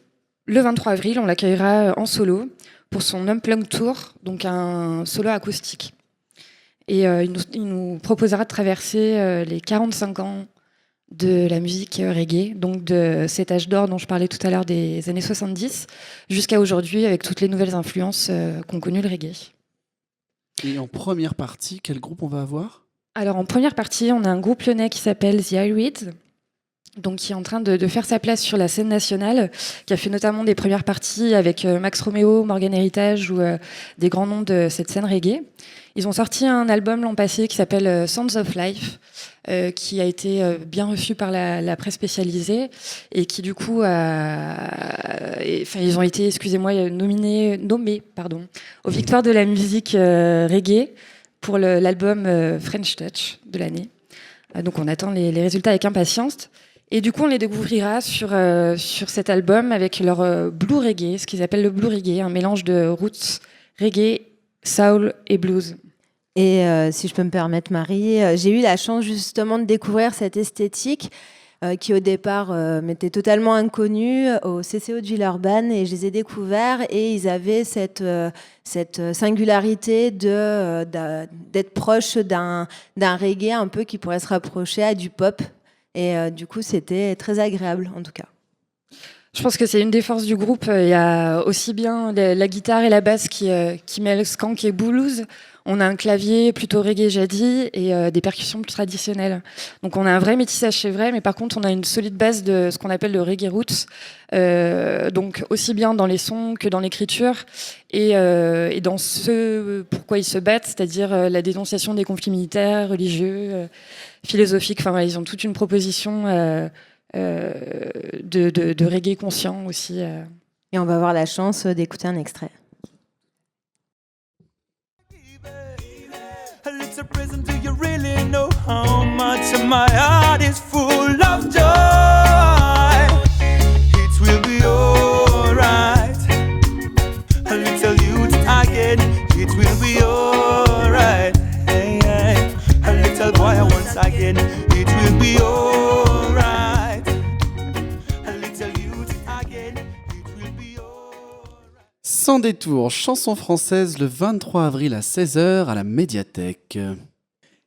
23 avril, on l'accueillera en solo pour son Unplugged Tour, donc un solo acoustique. Et il nous proposera de traverser les 45 ans de la musique reggae, donc de cet âge d'or dont je parlais tout à l'heure des années 70, jusqu'à aujourd'hui avec toutes les nouvelles influences qu'ont connues le reggae. Et en première partie, quel groupe on va avoir ? Alors en première partie, on a un groupe lyonnais qui s'appelle The Irids, donc qui est en train de faire sa place sur la scène nationale, qui a fait notamment des premières parties avec Max Romeo, Morgan Heritage ou des grands noms de cette scène reggae. Ils ont sorti un album l'an passé qui s'appelle Sounds of Life, qui a été bien reçu par la presse spécialisée et qui du coup ils ont été, excusez-moi, nommés aux Victoires de la musique reggae pour l'album French Touch de l'année. Donc on attend les résultats avec impatience. Et du coup, on les découvrira sur cet album avec leur blue reggae, ce qu'ils appellent le blue reggae, un mélange de roots, reggae, soul et blues. Et si je peux me permettre, Marie, j'ai eu la chance justement de découvrir cette esthétique qui au départ m'était totalement inconnue au CCO de Villeurbanne, et je les ai découverts et ils avaient cette singularité d'être proche d'un reggae un peu qui pourrait se rapprocher à du pop. Et du coup, c'était très agréable, en tout cas. Je pense que c'est une des forces du groupe. Il y a aussi bien la guitare et la basse qui mêlent skank et blues. On a un clavier plutôt reggae jadi et des percussions plus traditionnelles. Donc on a un vrai métissage, c'est vrai, mais par contre on a une solide base de ce qu'on appelle le reggae roots. Donc aussi bien dans les sons que dans l'écriture et dans ce pourquoi ils se battent, c'est-à-dire la dénonciation des conflits militaires, religieux, philosophiques. Enfin, ils ont toute une proposition de reggae conscient aussi. Et on va avoir la chance d'écouter un extrait. A little present, do you really know how much of my heart is full of joy? It will be alright. A little youth again, it will be alright. Hey, hey. A little boy once again, it will be alright. Sans détour, chanson française le 23 avril à 16h à la médiathèque.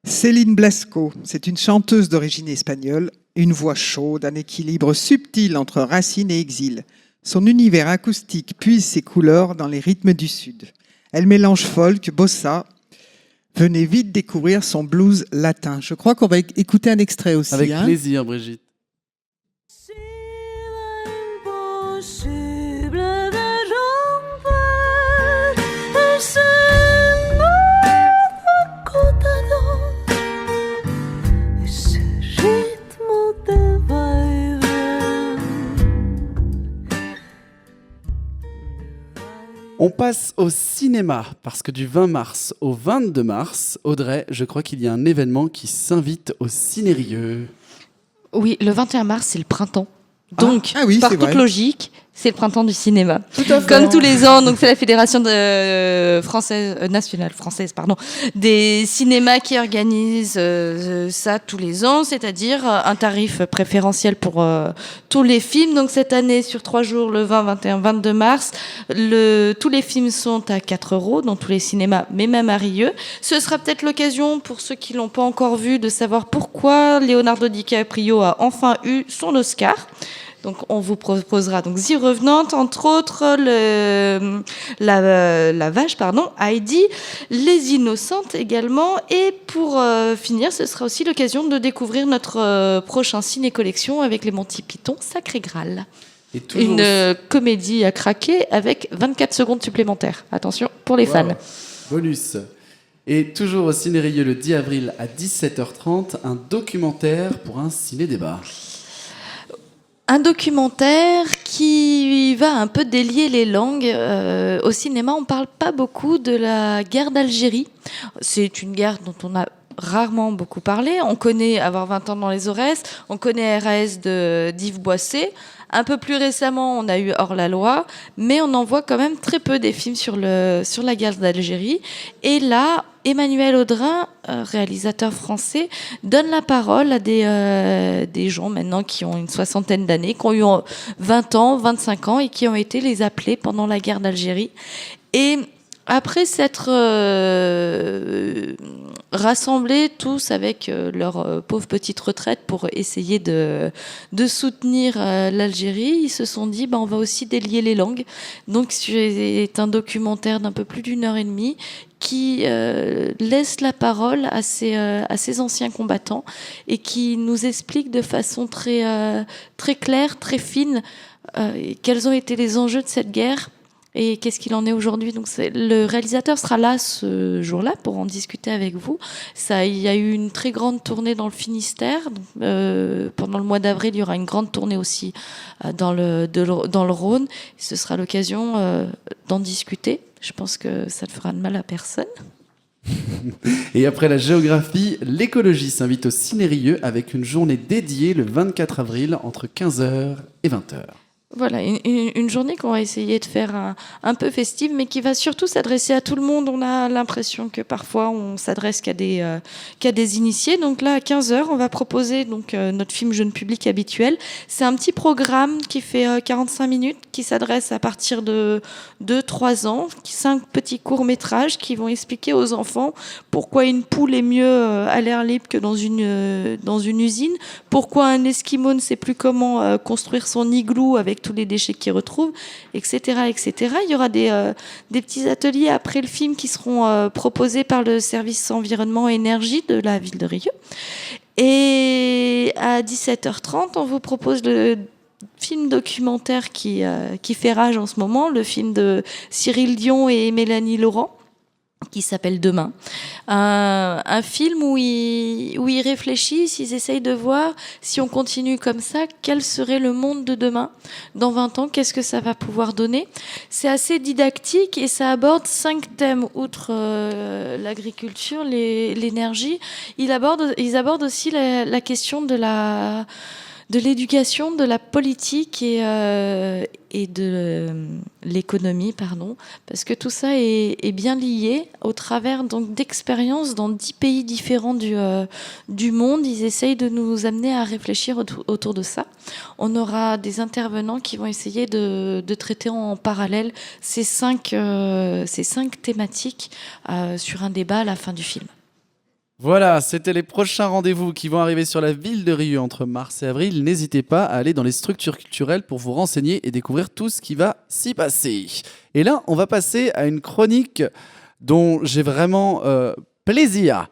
Céline Blasco, c'est une chanteuse d'origine espagnole, une voix chaude, un équilibre subtil entre racines et exil. Son univers acoustique puise ses couleurs dans les rythmes du Sud. Elle mélange folk, bossa. Venez vite découvrir son blues latin. Je crois qu'on va écouter un extrait aussi. Avec plaisir, Brigitte. On passe au cinéma, parce que du 20 mars au 22 mars, Audrey, je crois qu'il y a un événement qui s'invite au Cinérieux. Oui, le 21 mars, c'est le printemps. Donc, oui, par c'est toute vrai. logique, c'est le printemps du cinéma. Tout à fait. Comme tous les ans, donc c'est la Fédération nationale française des cinémas qui organise ça tous les ans, c'est-à-dire un tarif préférentiel pour tous les films. Donc cette année, sur 3 jours, le 20, 21, 22 mars, tous les films sont à 4 € dans tous les cinémas, mais même à Rieux. Ce sera peut-être l'occasion pour ceux qui l'ont pas encore vu de savoir pourquoi Leonardo DiCaprio a enfin eu son Oscar. Donc, on vous proposera donc The Revenant, entre autres la vache, Heidi, Les Innocentes également. Et pour finir, ce sera aussi l'occasion de découvrir notre prochain ciné-collection avec les Monty Python, Sacré Graal. Et Une comédie à craquer avec 24 secondes supplémentaires. Attention, pour les fans. Bonus. Et toujours au Cinérieux le 10 avril à 17h30, un documentaire pour un ciné-débat. Un documentaire qui va un peu délier les langues. Au cinéma, on ne parle pas beaucoup de la guerre d'Algérie. C'est une guerre dont on a rarement beaucoup parlé. On connaît Avoir 20 ans dans les Aurès, on connaît RAS d'Yves Boisset. Un peu plus récemment, on a eu Hors-la-loi, mais on en voit quand même très peu des films sur la guerre d'Algérie. Et là, Emmanuel Audrin, réalisateur français, donne la parole à des gens maintenant qui ont une 60aine d'années, qui ont eu 20 ans, 25 ans et qui ont été les appelés pendant la guerre d'Algérie. Et après s'être rassemblés tous avec leur pauvre petite retraite pour essayer de soutenir l'Algérie, ils se sont dit on va aussi délier les langues. Donc c'est un documentaire d'un peu plus d'1h30 qui laisse la parole à ces anciens combattants et qui nous explique de façon très claire, très fine, quels ont été les enjeux de cette guerre. Et qu'est-ce qu'il en est aujourd'hui? Donc le réalisateur sera là ce jour-là pour en discuter avec vous. Il y a eu une très grande tournée dans le Finistère. Donc, pendant le mois d'avril, il y aura une grande tournée aussi dans le Rhône. Ce sera l'occasion d'en discuter. Je pense que ça ne fera de mal à personne. Et après la géographie, l'écologie s'invite au Cinérieux avec une journée dédiée le 24 avril entre 15h et 20h. Voilà, une journée qu'on va essayer de faire un peu festive, mais qui va surtout s'adresser à tout le monde. On a l'impression que parfois on s'adresse qu'à des initiés. Donc là, à 15h, on va proposer notre film jeune public habituel. C'est un petit programme qui fait 45 minutes, qui s'adresse à partir de 2-3 ans, 5 petits courts-métrages qui vont expliquer aux enfants pourquoi une poule est mieux à l'air libre que dans une usine, pourquoi un Esquimau ne sait plus comment construire son igloo avec tous les déchets qu'ils retrouvent, etc., etc. Il y aura des petits ateliers après le film qui seront proposés par le service environnement et énergie de la ville de Rieux. Et à 17h30, on vous propose le film documentaire qui fait rage en ce moment, le film de Cyril Dion et Mélanie Laurent, qui s'appelle Demain. Un film où ils réfléchissent, ils essayent de voir si on continue comme ça, quel serait le monde de demain. Dans 20 ans, qu'est-ce que ça va pouvoir donner? C'est assez didactique et ça aborde 5 thèmes, outre l'agriculture, l'énergie. Ils abordent aussi la question de de l'éducation, de la politique et de l'économie, pardon, parce que tout ça est bien lié au travers donc d'expériences dans 10 pays différents du monde. Ils essayent de nous amener à réfléchir autour de ça. On aura des intervenants qui vont essayer de traiter en parallèle ces cinq thématiques sur un débat à la fin du film. Voilà, c'était les prochains rendez-vous qui vont arriver sur la ville de Rieux entre mars et avril. N'hésitez pas à aller dans les structures culturelles pour vous renseigner et découvrir tout ce qui va s'y passer. Et là, on va passer à une chronique dont j'ai vraiment plaisir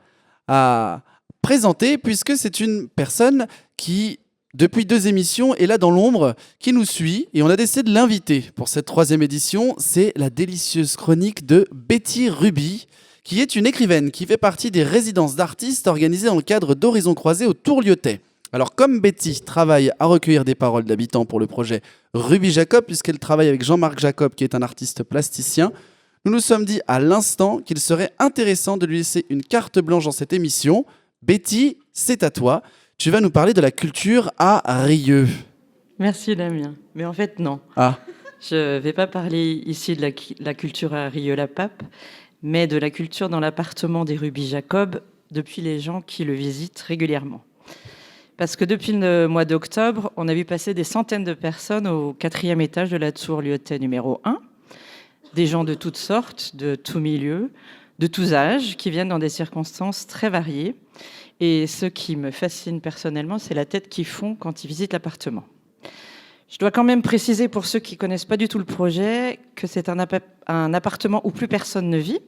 à présenter, puisque c'est une personne qui, depuis 2 émissions, est là dans l'ombre, qui nous suit, et on a décidé de l'inviter pour cette 3e édition. C'est la délicieuse chronique de Betty Ruby, qui est une écrivaine qui fait partie des résidences d'artistes organisées dans le cadre d'Horizons Croisés au Tour-Lyotais. Alors, comme Betty travaille à recueillir des paroles d'habitants pour le projet Ruby Jacob, puisqu'elle travaille avec Jean-Marc Jacob, qui est un artiste plasticien, nous nous sommes dit à l'instant qu'il serait intéressant de lui laisser une carte blanche dans cette émission. Betty, c'est à toi. Tu vas nous parler de la culture à Rieux. Merci Damien. Mais en fait, non. Ah. Je ne vais pas parler ici de la culture à Rieux-la-Pape, mais de la culture dans l'appartement des Ruby Jacob, depuis les gens qui le visitent régulièrement. Parce que depuis le mois d'octobre, on a vu passer des centaines de personnes au 4e étage de la tour Lyotais numéro 1, des gens de toutes sortes, de tous milieux, de tous âges, qui viennent dans des circonstances très variées. Et ce qui me fascine personnellement, c'est la tête qu'ils font quand ils visitent l'appartement. Je dois quand même préciser pour ceux qui ne connaissent pas du tout le projet que c'est un appartement où plus personne ne vit,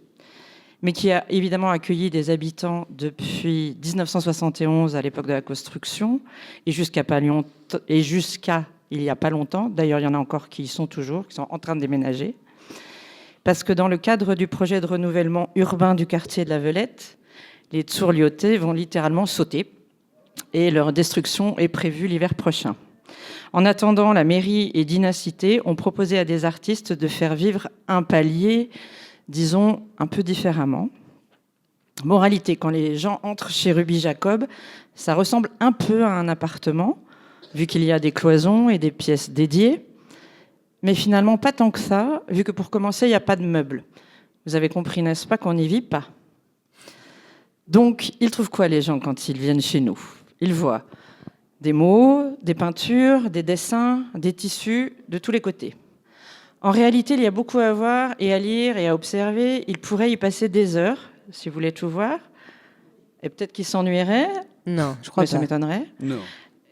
mais qui a évidemment accueilli des habitants depuis 1971 à l'époque de la construction et jusqu'à il n'y a pas longtemps. D'ailleurs, il y en a encore qui y sont toujours, qui sont en train de déménager. Parce que dans le cadre du projet de renouvellement urbain du quartier de la Velette, les tours Lyotais vont littéralement sauter et leur destruction est prévue l'hiver prochain. En attendant, la mairie et Dynacité ont proposé à des artistes de faire vivre un palier, disons, un peu différemment. Moralité, quand les gens entrent chez Ruby Jacob, ça ressemble un peu à un appartement, vu qu'il y a des cloisons et des pièces dédiées. Mais finalement, pas tant que ça, vu que pour commencer, il n'y a pas de meubles. Vous avez compris, n'est-ce pas, qu'on n'y vit pas. Donc, ils trouvent quoi, les gens, quand ils viennent chez nous? Ils voient des mots, des peintures, des dessins, des tissus, de tous les côtés. En réalité, il y a beaucoup à voir et à lire et à observer. Ils pourraient y passer des heures, si vous voulez tout voir. Et peut-être qu'ils s'ennuieraient. Non, je crois pas. Ça m'étonnerait. Non.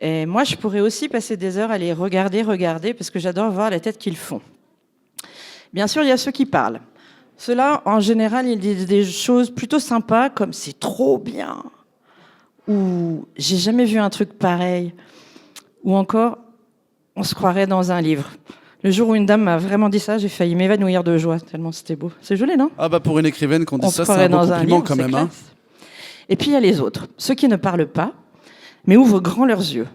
Et moi, je pourrais aussi passer des heures à les regarder, parce que j'adore voir la tête qu'ils font. Bien sûr, il y a ceux qui parlent. Ceux-là, en général, ils disent des choses plutôt sympas, comme « c'est trop bien » ou « j'ai jamais vu un truc pareil » ou encore « on se croirait dans un livre ». Le jour où une dame m'a vraiment dit ça, j'ai failli m'évanouir de joie, tellement c'était beau. C'est joli, non? Ah bah pour une écrivaine qu'on dit on ça, c'est un bon compliment quand même. Hein. Et puis il y a les autres, ceux qui ne parlent pas, mais ouvrent grand leurs yeux.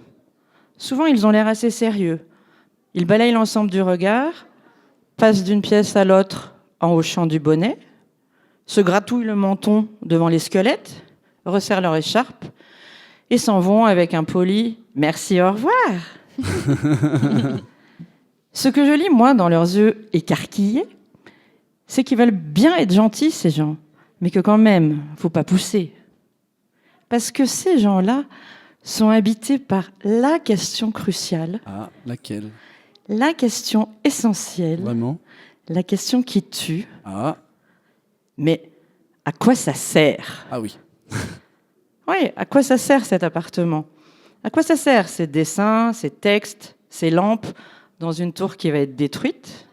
Souvent, ils ont l'air assez sérieux. Ils balayent l'ensemble du regard, passent d'une pièce à l'autre en hochant du bonnet, se gratouillent le menton devant les squelettes, resserrent leur écharpe et s'en vont avec un poli « merci, au revoir ». Ce que je lis, moi, dans leurs yeux écarquillés, c'est qu'ils veulent bien être gentils, ces gens, mais que quand même, faut pas pousser. Parce que ces gens-là sont habités par la question cruciale. Ah, laquelle? La question essentielle. Vraiment? La question qui tue. Ah. Mais à quoi ça sert? Ah oui. Oui, à quoi ça sert cet appartement? À quoi ça sert ces dessins, ces textes, ces lampes dans une tour qui va être détruite?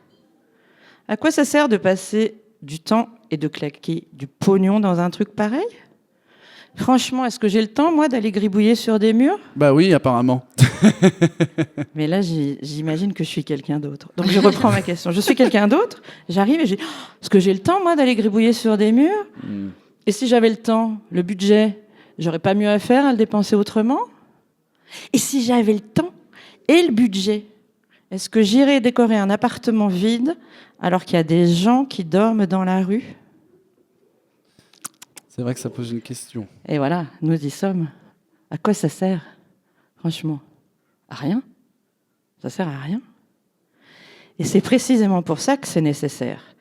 À quoi ça sert de passer du temps et de claquer du pognon dans un truc pareil? Franchement, est-ce que j'ai le temps, moi, d'aller gribouiller sur des murs? Bah oui, apparemment. Mais là, j'imagine que je suis quelqu'un d'autre. Donc, je reprends ma question. Je suis quelqu'un d'autre, j'arrive et je dis, est-ce que j'ai le temps, moi, d'aller gribouiller sur des murs? Et si j'avais le temps, le budget, j'aurais pas mieux à faire à le dépenser autrement? Et si j'avais le temps et le budget, est-ce que j'irais décorer un appartement vide alors qu'il y a des gens qui dorment dans la rue? C'est vrai que ça pose une question. Et voilà, nous y sommes. À quoi ça sert? Franchement, À rien. Ça sert à rien. Et c'est précisément pour ça que c'est nécessaire.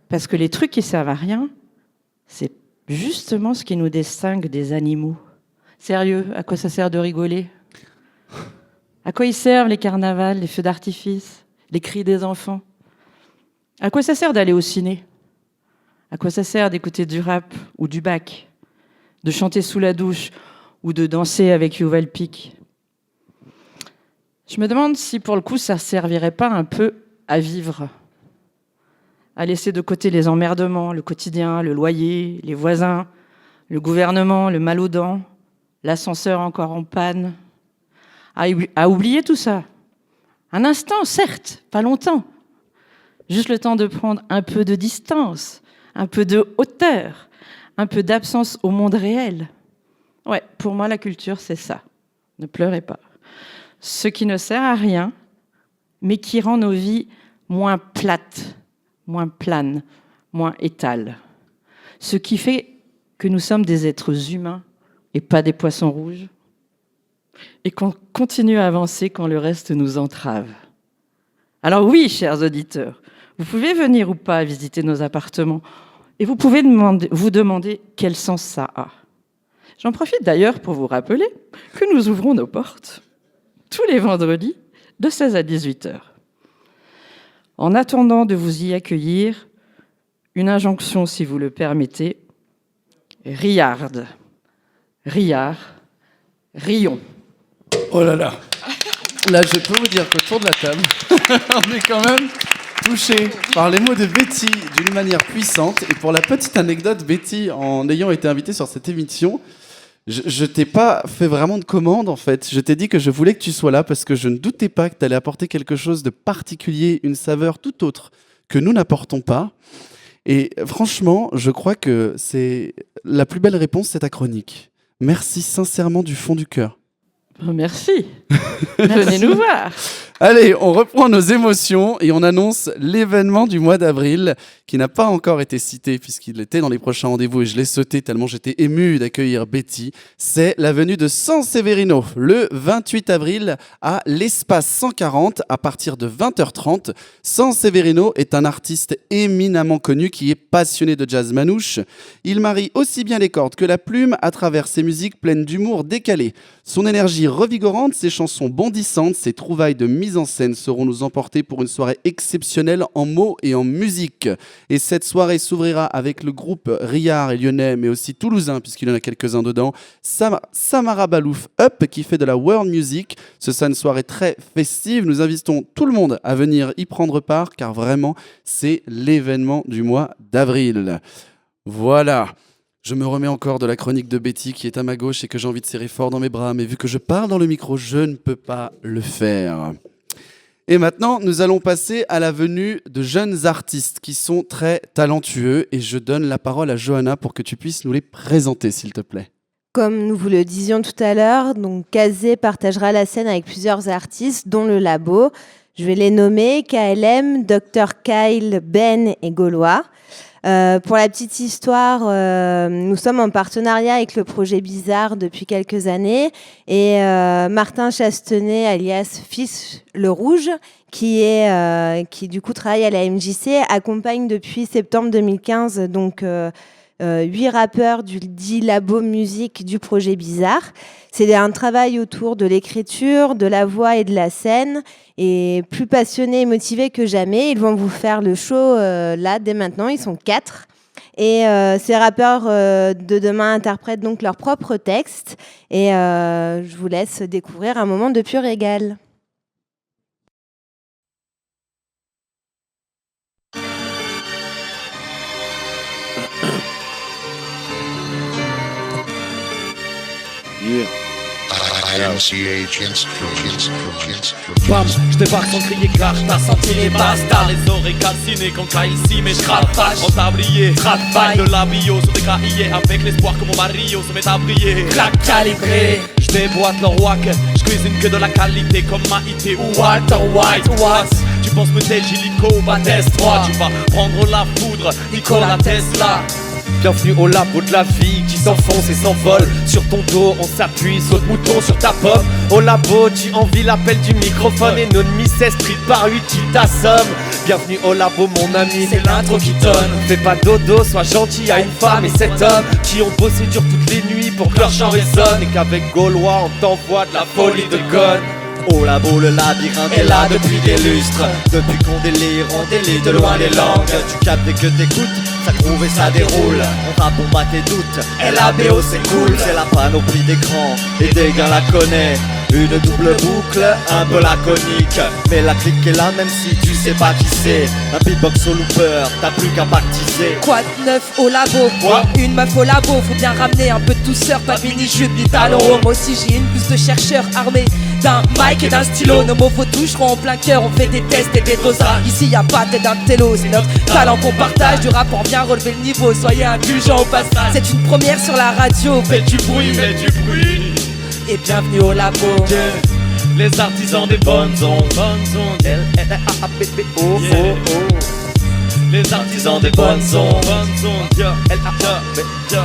Parce que les trucs qui servent à rien, c'est justement ce qui nous distingue des animaux. Sérieux, à quoi ça sert de rigoler ? À quoi ils servent les carnavals, les feux d'artifice, les cris des enfants ? À quoi ça sert d'aller au ciné ? À quoi ça sert d'écouter du rap ou du bac ? De chanter sous la douche ou de danser avec Yuval Pic ? Je me demande si pour le coup ça ne servirait pas un peu à vivre, à laisser de côté les emmerdements, le quotidien, le loyer, les voisins, le gouvernement, le mal aux dents, l'ascenseur encore en panne, à oublier tout ça. Un instant, certes, pas longtemps. Juste le temps de prendre un peu de distance, un peu de hauteur, un peu d'absence au monde réel. Ouais, pour moi, la culture, c'est ça. Ne pleurez pas. Ce qui ne sert à rien, mais qui rend nos vies moins plates, moins planes, moins étales. Ce qui fait que nous sommes des êtres humains et pas des poissons rouges, et qu'on continue à avancer quand le reste nous entrave. Alors oui, chers auditeurs, vous pouvez venir ou pas visiter nos appartements, et vous pouvez vous demander quel sens ça a. J'en profite d'ailleurs pour vous rappeler que nous ouvrons nos portes tous les vendredis de 16 à 18 heures. En attendant de vous y accueillir, une injonction, si vous le permettez, riarde, riard, rions. Oh là là. Là, je peux vous dire qu'autour de la table, on est quand même touché par les mots de Betty d'une manière puissante. Et pour la petite anecdote, Betty, en ayant été invitée sur cette émission, je t'ai pas fait vraiment de commande en fait. Je t'ai dit que je voulais que tu sois là parce que je ne doutais pas que tu allais apporter quelque chose de particulier, une saveur tout autre que nous n'apportons pas. Et franchement, je crois que c'est la plus belle réponse, c'est ta chronique. Merci sincèrement du fond du cœur. Merci. Venez nous voir. Allez, on reprend nos émotions et on annonce l'événement du mois d'avril qui n'a pas encore été cité puisqu'il était dans les prochains rendez-vous et je l'ai sauté tellement j'étais ému d'accueillir Betty. C'est la venue de San Severino le 28 avril à l'Espace 140 à partir de 20h30. San Severino est un artiste éminemment connu qui est passionné de jazz manouche. Il marie aussi bien les cordes que la plume à travers ses musiques pleines d'humour décalé. Son énergie revigorante, ses chansons bondissantes, ses trouvailles de mise en scène seront nous emporter pour une soirée exceptionnelle en mots et en musique. Et cette soirée s'ouvrira avec le groupe Riard et lyonnais, mais aussi toulousain, puisqu'il y en a quelques-uns dedans, Samara Balouf Up, qui fait de la world music. Ce sera une soirée très festive. Nous invitons tout le monde à venir y prendre part, car vraiment, c'est l'événement du mois d'avril. Voilà. Je me remets encore de la chronique de Betty qui est à ma gauche et que j'ai envie de serrer fort dans mes bras, mais vu que je parle dans le micro, je ne peux pas le faire. Et maintenant, nous allons passer à la venue de jeunes artistes qui sont très talentueux et je donne la parole à Johanna pour que tu puisses nous les présenter, s'il te plaît. Comme nous vous le disions tout à l'heure, donc Kazé partagera la scène avec plusieurs artistes, dont le Labo. Je vais les nommer KLM, Dr Kyle, Ben et Gaulois. Pour la petite histoire, nous sommes en partenariat avec le projet Bizarre depuis quelques années et Martin Chastenay, alias Fils le Rouge, qui du coup travaille à la MJC, accompagne depuis septembre 2015 donc 8 rappeurs du dit Labo Musique du projet Bizarre. C'est un travail autour de l'écriture, de la voix et de la scène. Et plus passionnés et motivés que jamais, ils vont vous faire le show là, dès maintenant. Ils sont 4. Et ces rappeurs de demain interprètent donc leurs propres textes. Et je vous laisse découvrir un moment de pur régal. Yeah. Bam, je débarque sans crier gare, t'as senti les bastards. Les oreilles calcinées quand t'as ici, mais je cravache. En tablier, travail de la bio sur des cahiers. Avec l'espoir que mon Mario se mette à briller. Claque calibré, je déboîte leur wack. Je cuisine que de la qualité comme Maïté ou Walter White. What? Tu penses peut-être Gilico, Bates 3. Tu vas prendre la foudre, Nikola Tesla. Bienvenue au labo de la vie qui s'enfonce et s'envole. Sur ton dos on s'appuie, saute mouton sur ta pomme. Au labo tu envies l'appel du microphone. Et nos demi street par 8 qui t'assomment. Bienvenue au labo mon ami, c'est l'intro qui tonne. Fais pas dodo, sois gentil à une femme et cet homme qui ont bossé dur toutes les nuits pour que leur chant résonne. Et qu'avec Gaulois on t'envoie de la folie de conne. Au labo le labyrinthe est là depuis des lustres. Depuis qu'on délire, on délire de loin les langues. Tu captes dès que t'écoutes, ça groove et ça déroule. On va combattre tes doutes, LABO c'est cool. C'est la panoplie d'écran et des gars la connaît. Une double boucle, un peu laconique. Mais la clique est là même si tu sais pas qui c'est. Un beatbox au looper, t'as plus qu'à baptiser. Quoi de neuf au labo? Quoi? Une meuf au labo, faut bien ramener un peu de douceur. Pas de mini-jupe ni talon haut. Moi aussi j'ai une puce de chercheurs armés d'un mic et d'un stylo. Nos mots toucheront en plein cœur, on fait des tests et des dosages. Ici y a pas d'aide d'un télo, c'est notre talent qu'on partage. Du rap on vient relever le niveau, soyez indulgents au passage. C'est une première sur la radio, faites du bruit, faites du bruit. Et bienvenue au labo. Les artisans des bonnes ondes. L-L-A-A-B-B-O. Les artisans des bonnes ondes. L-A-A-B-B.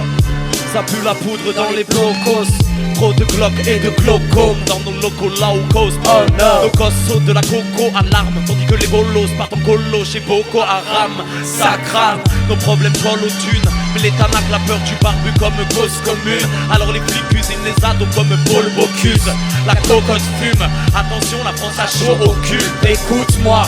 Ça pue la poudre dans les blocos. Trop de Glock et de glaucome dans nos locaux là où cause. Oh no. Nos gosses sautent de la coco à l'arme, tandis que les bolos partent en colo chez Boko Haram. Ça crame, nos problèmes collent aux thunes. Mais les tanacs, la peur du barbu comme cause commune. Alors les flics cuisinent les ados comme Paul Bocuse. La cocotte fume, attention la France a chaud au cul. Écoute-moi,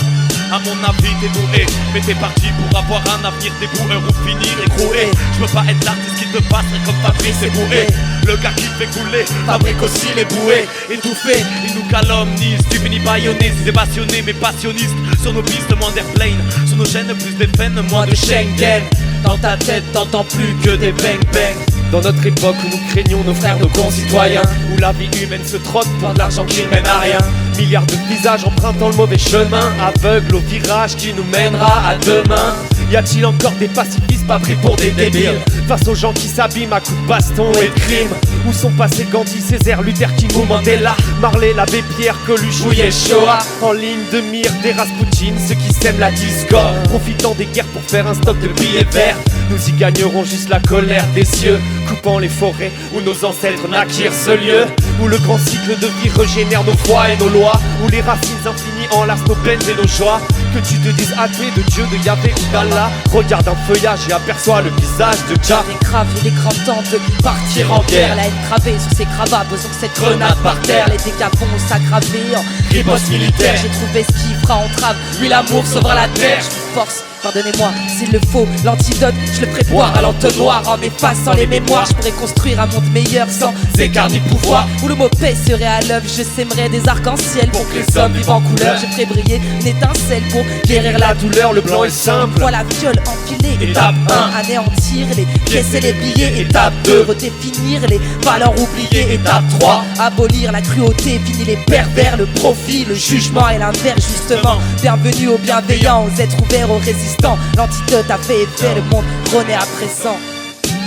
à mon avis t'es doué, mais t'es parti pour avoir un avenir déboueur ou finir écroué. Je veux pas être l'artiste qui te passerait comme Fabrice Eboué. Le gars qui fait couler, fabrique aussi les bouées. Étouffé, ils nous calomnient. Tu finis baïonné, si t'es passionné mais passionnistes. Sur nos pistes, moins d'airplane. Sur nos chaînes, plus d'FN, moins de Schengen. Dans ta tête, t'entends plus que des bang-bang. Dans notre époque où nous craignons nos frères, nos concitoyens, où la vie humaine se trotte pour de l'argent qui ne mène à rien. Milliards de visages empruntant le mauvais chemin, aveugles au virage qui nous mènera à demain. Y a-t-il encore des pacifistes pas pris pour des débiles face aux gens qui s'abîment à coups de baston et de crime? Où sont passés Gandhi, Césaire, Luther King ou Mandela, Marley, l'abbé Pierre, Coluche ou Yeshua? En ligne de mire des Rasputin, ceux qui sèment la discorde, profitant des guerres pour faire un stock de billets verts. Nous y gagnerons juste la colère des cieux, coupant les forêts où nos ancêtres naquirent. Ce lieu où le grand cycle de vie régénère nos foi et nos lois, où les racines infinies enlacent nos peines et nos joies. Que tu te dises athée de Dieu, de Yahvé ou d'Allah, regarde un feuillage et aperçois le visage de Jah. Il est grave, il est grand temps de partir en guerre. La haine gravée sur ses cravats, posons cette grenade par terre. Les dégâts vont s'aggraver en riposte militaire. J'ai trouvé ce qui fera entrave, lui l'amour sauvera la terre. Je vous force, pardonnez-moi s'il le faut, l'antidote, je le ferai boire à l'entonnoir. En m'effaçant les mémoires, je pourrais construire un monde meilleur sans écart ni pouvoir. Où le mot paix serait à l'œuvre, je sèmerais des arcs-en-ciel pour que les hommes vivent en couleur. Je ferai briller une étincelle pour guérir la douleur. Le plan est simple, voilà viol empilé. Étape 1, anéantir les pièces et les billets. Étape 2, redéfinir les valeurs oubliées. Étape 3, abolir la cruauté, fini les pervers, le profit, le jugement et l'inverse justement. Bienvenue aux bienveillants, aux êtres ouverts, aux résistants. L'antidote a fait effet, le monde renaît à présent.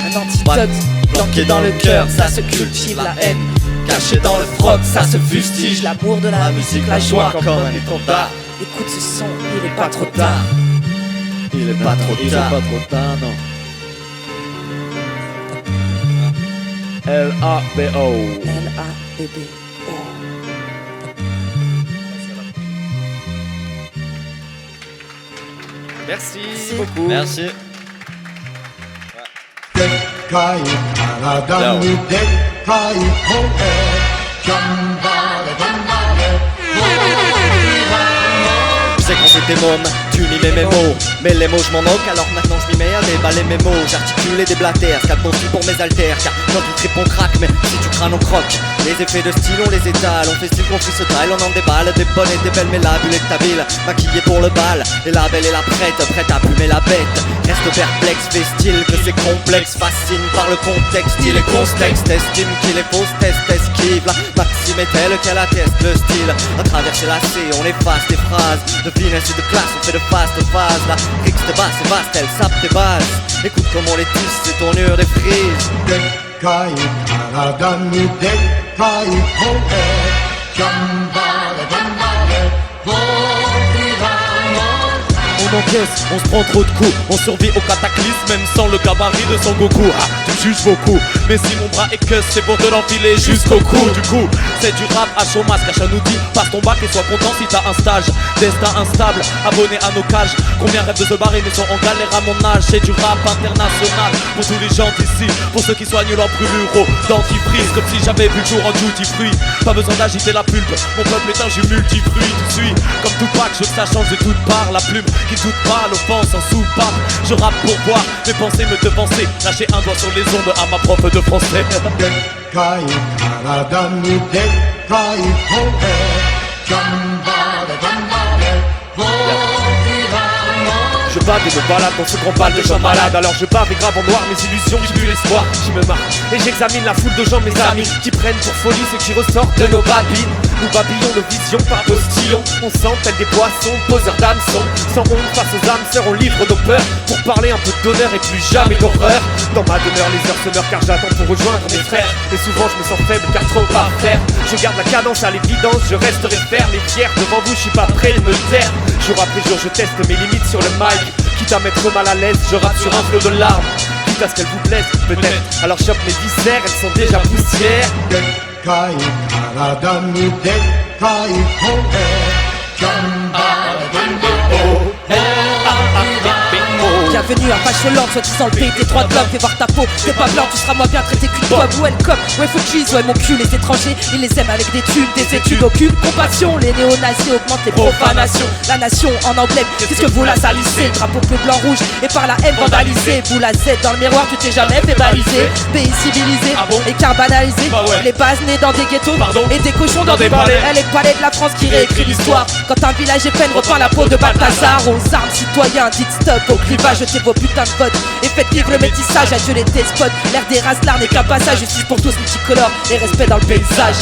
Un antidote planqué dans le cœur, ça se cultive. La haine cachée dans le froc, ça se fustige. L'amour de la musique, la joie quand même est trop tard. Écoute ce son, il est pas trop tard. Il est pas trop tard. Il est pas trop tard, non. L-A-B-O. L-A-B-B-O. Merci beaucoup. Merci. Je sais qu'on fait des mômes, tu m'y mets mes mots. Mais les mots je m'en moque, alors maintenant je m'y mets à déballer mes mots. J'articule et des blatères, 4 bons pour mes haltères. Car quand tu tripes on craque, mais si tu crânes on croque. Les effets de style on les étale, on fait style qu'on freestyle. On en déballe, des bonnes et des belles, mais la bulle est stabile. Maquillée pour le bal, et la belle et la prête à plumer la bête. Reste perplexe, fait style que c'est complexe. Fascine par le contexte, il est contexte. Estime qu'il est fausse, test, esquive. La maxime est telle qu'elle atteste le style. À traverser la C, on efface des phrases de finesse et de classe, on fait de fast phase. La Rix de basse et vaste, elle sape tes bases. Écoute comment les tisse, c'est tournure des frises. on encaisse, on se prend trop de coups. On survit au cataclysme même sans le gabarit de Son Goku. Ah, tu me juges beaucoup, mais si mon bras est que c'est pour te l'enfiler jusqu'au cou. Du coup, c'est du rap à chaud masque, à nous dit passe ton bac et sois content si t'as un stage. Destin instable, abonné à nos cages. Combien rêvent de se barrer mais sont en galère à mon âge. C'est du rap international pour tous les gens d'ici, pour ceux qui soignent leurs brûlures dentifrice, comme si j'avais vu le jour en duty free. Pas besoin d'agiter la pulpe, mon peuple est un jus multifruit. Tu suis comme Tupac, je veux que ça change de toutes parts. La plume qui doute pas, l'offense en soupape. Je rappe pour voir mes pensées me devancer. Lâcher un doigt sur les ondes à ma prof de français. Je bave et me balade dans ce grand bal de gens malades. Alors je bave et grave en noir mes illusions qui puent l'espoir, qui me marquent. Et j'examine la foule de gens, mes amis, qui prennent pour folie ce qui ressort de nos babines. Nous babillons nos visions par postillons. On sent tels des poissons, poseurs d'hameçons. Sans honte face aux âmes sœurs, on livre nos peurs pour parler un peu d'honneur et plus jamais d'horreur. Dans ma demeure les heures se meurent car j'attends pour rejoindre mes frères. Et souvent je me sens faible car trop à faire. Je garde la cadence à l'évidence, je resterai ferme et fier. Devant vous je suis pas prêt de me taire. Jour après jour je teste mes limites sur le mic. Quitte à mettre mal à l'aise, je rappe sur un flot de larmes. Quitte à ce qu'elles vous plaisent, peut-être. Alors chope mes viscères, elles sont déjà poussières. Bienvenue à Pachelante, soit disant le pays des droits de l'homme. Fais voir ta peau, t'es pas blanc, tu seras moins bien traité qu'une pomme. Welcome, ouais Fujis, ouais mon cul. Les étrangers, ils les aiment avec des tubes, des études aucune compassion. Les néo-nazis augmentent les profanations. La nation en emblème, qu'est-ce que vous la salissez? Drapeau bleu, blanc, rouge et par la haine vandalisée. Vous la Z dans le miroir, tu t'es jamais fait baliser. Pays civilisé et car banalisé. Les bases nées dans des ghettos et des cochons dans des palais. Elle est le palais de la France qui réécrit l'histoire. Quand un village est peine, repeint la peau de Balthazar. Aux armes citoyens, dites stop au clivage. Jetez vos putains de votes et faites vivre le métissage. Adieu les despotes, l'air des races, l'art n'est qu'un passage. Justice pour tous, multicolore et respect dans le paysage.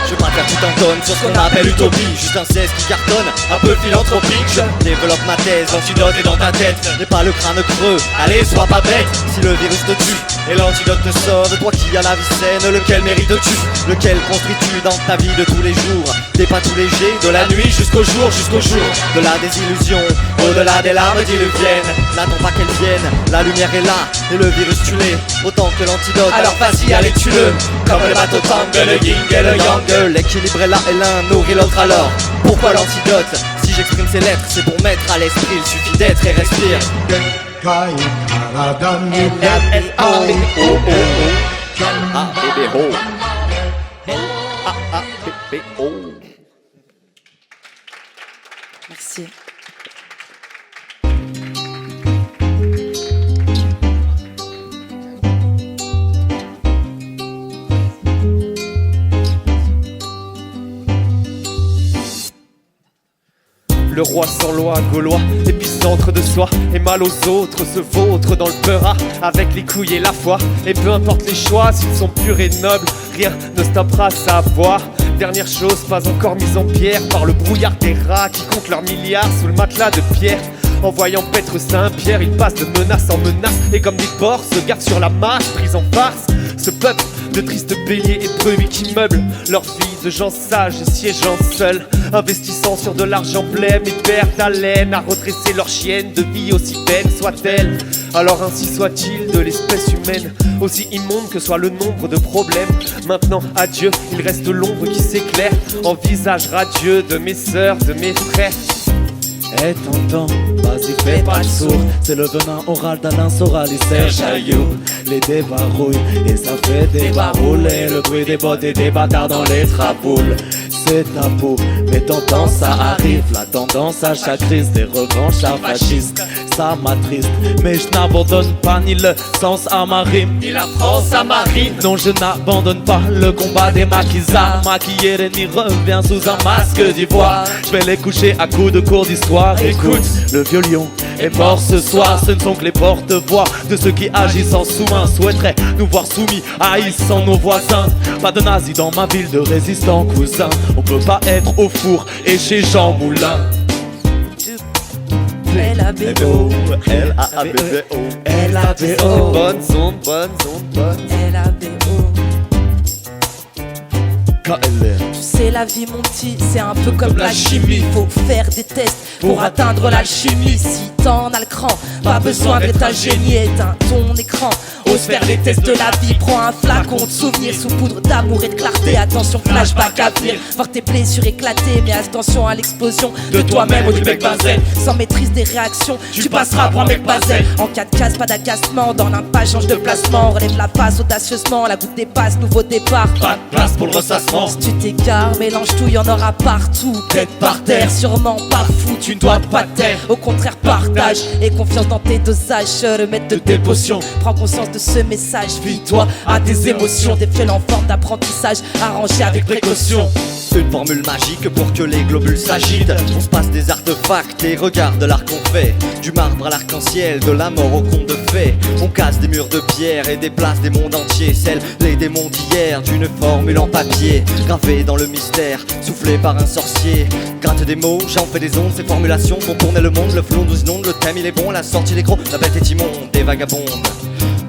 Je préfère tout un tonne sur ce qu'on appelle utopie. Juste un 16 qui cartonne, un peu philanthropique. Je développe ma thèse, l'antidote est dans ta tête. N'aie pas le crâne creux, allez sois pas bête. Si le virus te tue et l'antidote te sauve, toi qui as la vie saine, lequel mérites-tu? Lequel construis-tu dans ta vie de tous les jours? Des pas tous légers, de la nuit jusqu'au jour, de la désillusion, au-delà des larmes diluviennes. N'attends pas qu'elles viennent, la lumière est là et le virus tu l'es, autant que l'antidote. Alors vas-y, allez tue-le, comme le bateau tangue, le yin et le yang. L'équilibre est là et l'un nourrit l'autre alors. Pourquoi l'antidote? Si j'exprime ces lettres, c'est pour mettre à l'esprit. Il suffit d'être et respire. Merci. Le roi sans loi, gaulois, épicentre de soi, et mal aux autres, se vautre dans le peurat, avec les couilles et la foi. Et peu importe les choix, s'ils sont purs et nobles, rien ne stoppera sa voix. Dernière chose, pas encore mise en pierre par le brouillard des rats qui comptent leurs milliards sous le matelas de pierre. En voyant paître Saint-Pierre, il passe de menace en menace, et comme des porcs se gardent sur la marche, prise en farce. Ce peuple de tristes béliers et brebis qui meublent leur vie de gens sages et siégeant seuls, investissant sur de l'argent blême et perdent haleine à redresser leur chienne de vie aussi belle soit-elle. Alors ainsi soit-il de l'espèce humaine, aussi immonde que soit le nombre de problèmes. Maintenant adieu, il reste l'ombre qui s'éclaire en visage radieux de mes sœurs, de mes frères. Et t'entends, vas-y fais pas le sourd. C'est le venin oral d'Alain Soral et Serge Ayoub. Les débarouilles et ça fait débarouler le bruit des bottes et des bâtards dans les trapoules. C'est tabou, mais t'entends ça arrive. La tendance à chaque crise des revanches à fascistes. Ça m'attriste, mais je n'abandonne pas ni le sens à ma rime, ni la France à ma rime. Non, je n'abandonne pas le combat des maquisards. Maquillé, l'ennemi revient sous un masque d'ivoire. Je vais les coucher à coups de cours d'histoire. Écoute, le vieux lion est mort ce soir. Ce ne sont que les porte-voix de ceux qui agissent en sous-main. Souhaiteraient nous voir soumis, haïssant nos voisins. Pas de nazis dans ma ville, de résistants cousins. On peut pas être au four et chez Jean Moulin. Elle L-A-B-O, L-A-B-O, L-A-B-O. Bonne zone, bonne zone, bonne. L-A-B-O. K-L-R. Tu sais, la vie, mon petit, c'est un peu comme la chimie. Faut faire des tests pour atteindre l'alchimie. Si t'en as le cran, pas besoin d'être un génie. Éteins ton écran, ose faire les tests de la vie. Prends un flacon de souvenirs sous poudre d'amour et de clarté. Attention, flashback à venir, voir tes blessures éclatées. Mais attention à l'explosion de toi-même ou du mec Bazel. Sans maîtrise des réactions, tu passeras pour un mec Bazel. En cas de casse, pas d'agacement, dans l'impasse, change de placement. Relève la face audacieusement, la goutte dépasse, nouveau départ. Pas de place pour le ressassement. Si tu t'égares, mélange tout, y'en aura partout. Tête par terre, sûrement pas fou, tu ne dois pas taire. Au contraire, partage et confiance dans tes dosages. Remède de tes potions, prends conscience de ce message. Vis-toi à tes émotions, des fiels en forme d'apprentissage, arrangé avec précaution. Une formule magique pour que les globules s'agitent. On se passe des artefacts et regarde l'art qu'on fait. Du marbre à l'arc-en-ciel, de la mort au conte de fées. On casse des murs de pierre et déplace des mondes entiers. Celles, les démons d'hier, d'une formule en papier. Gravée dans le mystère, soufflée par un sorcier. Gratte des mots, j'en fais des ondes. Ces formulations font tourner le monde. Le flot nous inonde, le thème il est bon. La sortie des gros, la bête est immonde et vagabonde.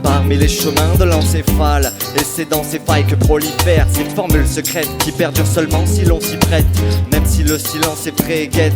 Parmi les chemins de l'encéphale, et c'est dans ces failles que prolifèrent ces formules secrètes qui perdurent seulement si l'on s'y prête, même si le silence est pré-guette.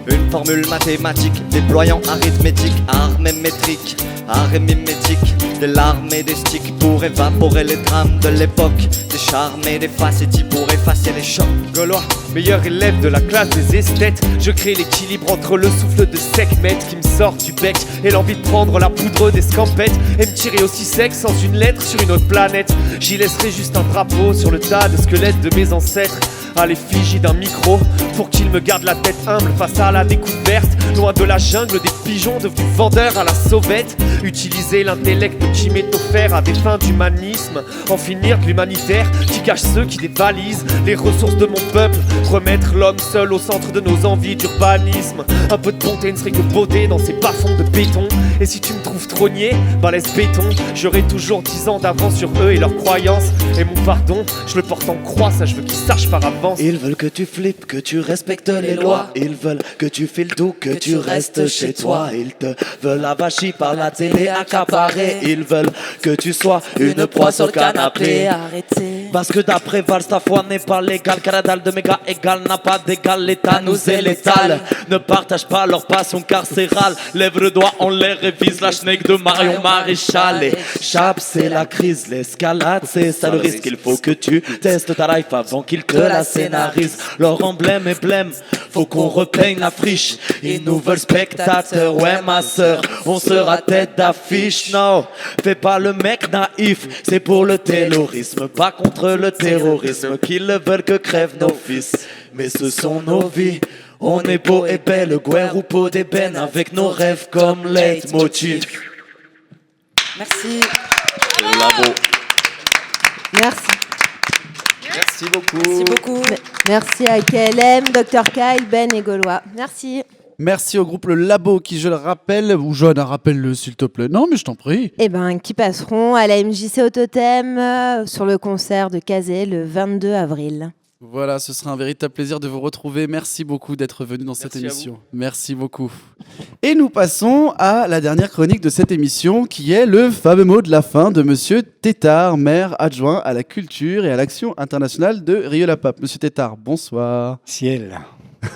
Une formule mathématique, déployant arithmétique, art même métrique, art et mimétique, des larmes et des sticks pour évaporer les drames de l'époque, des charmes et des facéties pour effacer les chocs. Gaulois, meilleur élève de la classe des esthètes, je crée l'équilibre entre le souffle de Sekhmet qui me sort du bec et l'envie de prendre la poudre des scampettes et me tirer aussi sec sans une lettre sur une autre planète. J'y laisserai juste un drapeau sur le tas de squelettes de mes ancêtres, à l'effigie d'un micro, pour qu'il me garde la tête humble face à la découverte, loin de la jungle des pigeons devenus vendeurs à la sauvette. Utiliser l'intellect qui m'est offert à des fins d'humanisme, en finir de l'humanitaire qui cache ceux qui dévalisent les ressources de mon peuple, remettre l'homme seul au centre de nos envies d'urbanisme. Un peu de bonté ne serait que beauté dans ces bas-fonds de béton. Et si tu me trouves trop niais, bah laisse béton, j'aurai toujours 10 ans d'avance sur eux et leurs croyances. Et mon pardon, je le porte en croix, ça je veux qu'ils sachent par avance. Ils veulent que tu flippes, que tu respectes les lois. Ils veulent que tu files tout, que tu restes chez toi. Ils te veulent avachis par la télé accaparée. Ils veulent que tu sois une proie sur le canapé. Arrêtez. Parce que d'après Valls, ta foi n'est pas légale. Car la dalle de méga égal n'a pas d'égal. L'état nous est létal. Ne partage pas leur passion carcérale. Lève le doigt en l'air et vise la schneck de Marion Maréchal. Et chape, c'est la crise, l'escalade, c'est ça le risque. Il faut que tu testes ta life avant qu'ils te la scénarisent. Leur emblème est blême, faut qu'on repeigne la friche. Ils nous veulent spectateurs, ouais ma sœur, on sera tête d'affiche. Non, fais pas le mec naïf, c'est pour le terrorisme, pas contre le terrorisme. Qu'ils veulent que crèvent nos fils, mais ce sont nos vies. On est beau et belle, guerre ou peau d'ébène, avec nos rêves comme leitmotiv. Merci. Merci. Merci beaucoup. Merci beaucoup. Merci à KLM, Dr Kyle, Ben et Gaulois. Merci. Merci au groupe Le Labo qui, je le rappelle, ou Johanna, rappelle-le s'il te plaît. Non, mais je t'en prie. Eh ben, qui passeront à la MJC au Totem sur le concert de Kazé le 22 avril. Voilà, ce sera un véritable plaisir de vous retrouver. Merci beaucoup d'être venu dans cette émission. Merci beaucoup. Et nous passons à la dernière chronique de cette émission, qui est le fameux mot de la fin de Monsieur Tétard, maire adjoint à la culture et à l'action internationale de Rieux-la-Pape. Monsieur Tétard, bonsoir. Ciel.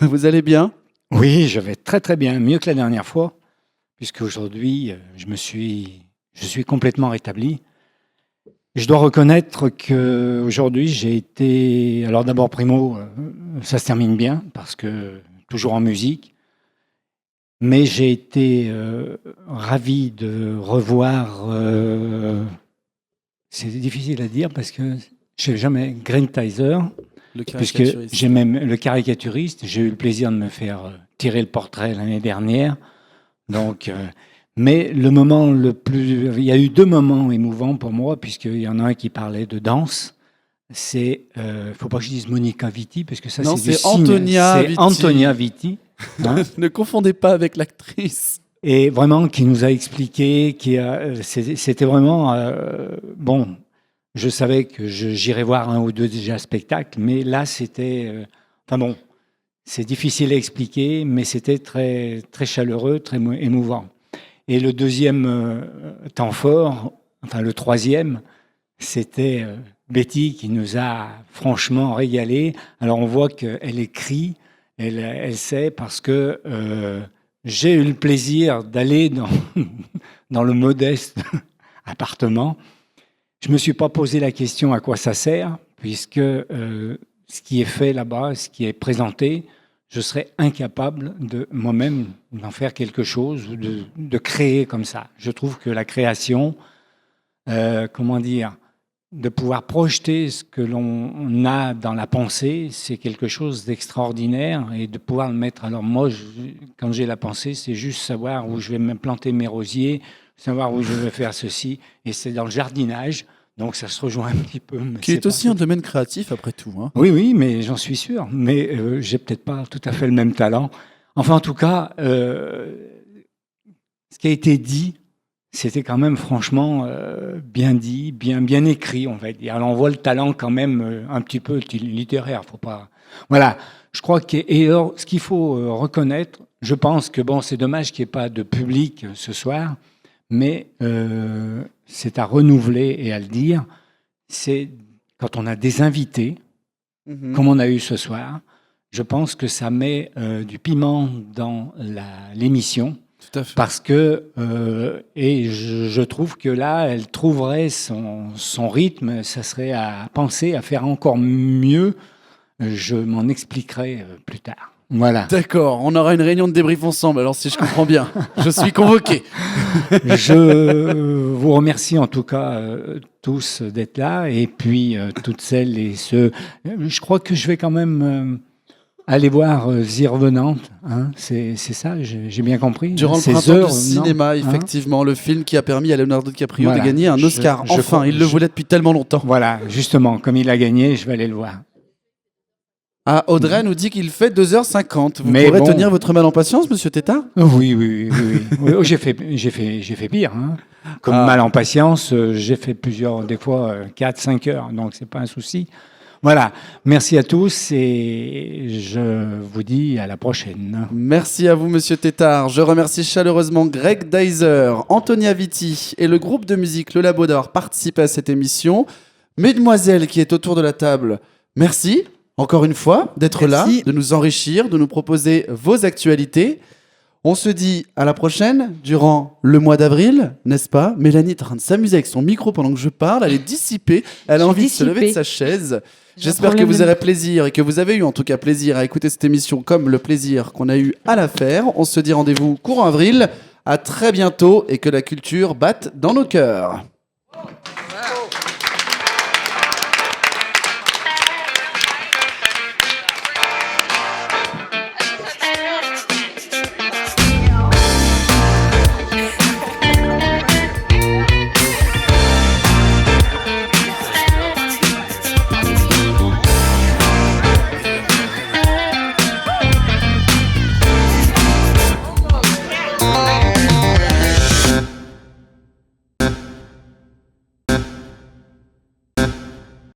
Vous allez bien ? Oui, je vais très très bien, mieux que la dernière fois, puisque aujourd'hui, je suis complètement rétabli. Je dois reconnaître qu'aujourd'hui, j'ai été... Alors d'abord, primo, ça se termine bien, parce que toujours en musique. Mais j'ai été ravi de revoir... c'est difficile à dire, parce que je n'ai jamais... Grant Tyser, puisque j'ai même le caricaturiste. J'ai eu le plaisir de me faire tirer le portrait l'année dernière. Donc... Mais le moment le plus... Il y a eu 2 moments émouvants pour moi, puisqu'il y en a un qui parlait de danse. C'est... faut pas que je dise Monica Vitti, parce que ça, non, c'est du Antonia Vitti. C'est Antonia Vitti. Hein. Ne confondez pas avec l'actrice. Et vraiment, qui nous a expliqué... C'était vraiment... bon, je savais que j'irais voir 1 ou 2 déjà spectacles, mais là, c'était... enfin bon... C'est difficile à expliquer, mais c'était très, très chaleureux, très émouvant. Et le deuxième temps fort, enfin le troisième, c'était Betty qui nous a franchement régalé. Alors on voit qu'elle écrit, elle sait, parce que j'ai eu le plaisir d'aller dans le modeste appartement. Je ne me suis pas posé la question à quoi ça sert, puisque ce qui est fait là-bas, ce qui est présenté, je serais incapable de moi-même d'en faire quelque chose, de créer comme ça. Je trouve que la création, de pouvoir projeter ce que l'on a dans la pensée, c'est quelque chose d'extraordinaire, et de pouvoir le mettre. Alors moi, quand j'ai la pensée, c'est juste savoir où je vais me planter mes rosiers, savoir où je vais faire ceci, et c'est dans le jardinage. Donc ça se rejoint un petit peu. Qui est aussi un domaine créatif après tout. Hein. Oui, mais j'en suis sûr. Mais j'ai peut-être pas tout à fait le même talent. Enfin, en tout cas, ce qui a été dit, c'était quand même franchement bien dit, bien écrit, on va dire. Alors on voit le talent quand même un petit peu littéraire. Faut pas. Voilà. Je crois ce qu'il faut reconnaître, je pense que bon, c'est dommage qu'il n'y ait pas de public ce soir. Mais c'est à renouveler et à le dire, c'est quand on a des invités, comme on a eu ce soir, je pense que ça met du piment dans l'émission. Tout à fait. Parce que, et je trouve que là, elle trouverait son rythme, ça serait à penser à faire encore mieux. Je m'en expliquerai plus tard. Voilà. D'accord, on aura une réunion de débrief ensemble, alors si je comprends bien, je suis convoqué. Je vous remercie en tout cas tous d'être là, et puis toutes celles et ceux. Je crois que je vais quand même aller voir The Revenant, hein, c'est ça, j'ai bien compris. Durant le printemps du cinéma, effectivement, le film qui a permis à Leonardo DiCaprio de gagner un Oscar. Il le voulait depuis tellement longtemps. Voilà, justement, comme il a gagné, je vais aller le voir. Ah, Audrey nous dit qu'il fait 2h50. Vous pourrez tenir votre mal en patience, monsieur Tétard ? Oui. J'ai fait pire. Hein. Comme mal en patience, j'ai fait des fois 4-5 heures, donc c'est pas un souci. Voilà, merci à tous et je vous dis à la prochaine. Merci à vous, monsieur Tétard. Je remercie chaleureusement Greg Deiser, Antonia Vitti et le groupe de musique Le Labo d'avoir participé à cette émission. Mesdemoiselles qui est autour de la table, merci. Encore une fois, d'être là, de nous enrichir, de nous proposer vos actualités. On se dit à la prochaine, durant le mois d'avril, n'est-ce pas ? Mélanie est en train de s'amuser avec son micro pendant que je parle, elle est dissipée, elle a envie de se lever de sa chaise. J'espère que vous aurez plaisir, et que vous avez eu en tout cas plaisir à écouter cette émission comme le plaisir qu'on a eu à la faire. On se dit rendez-vous courant avril, à très bientôt, et que la culture batte dans nos cœurs.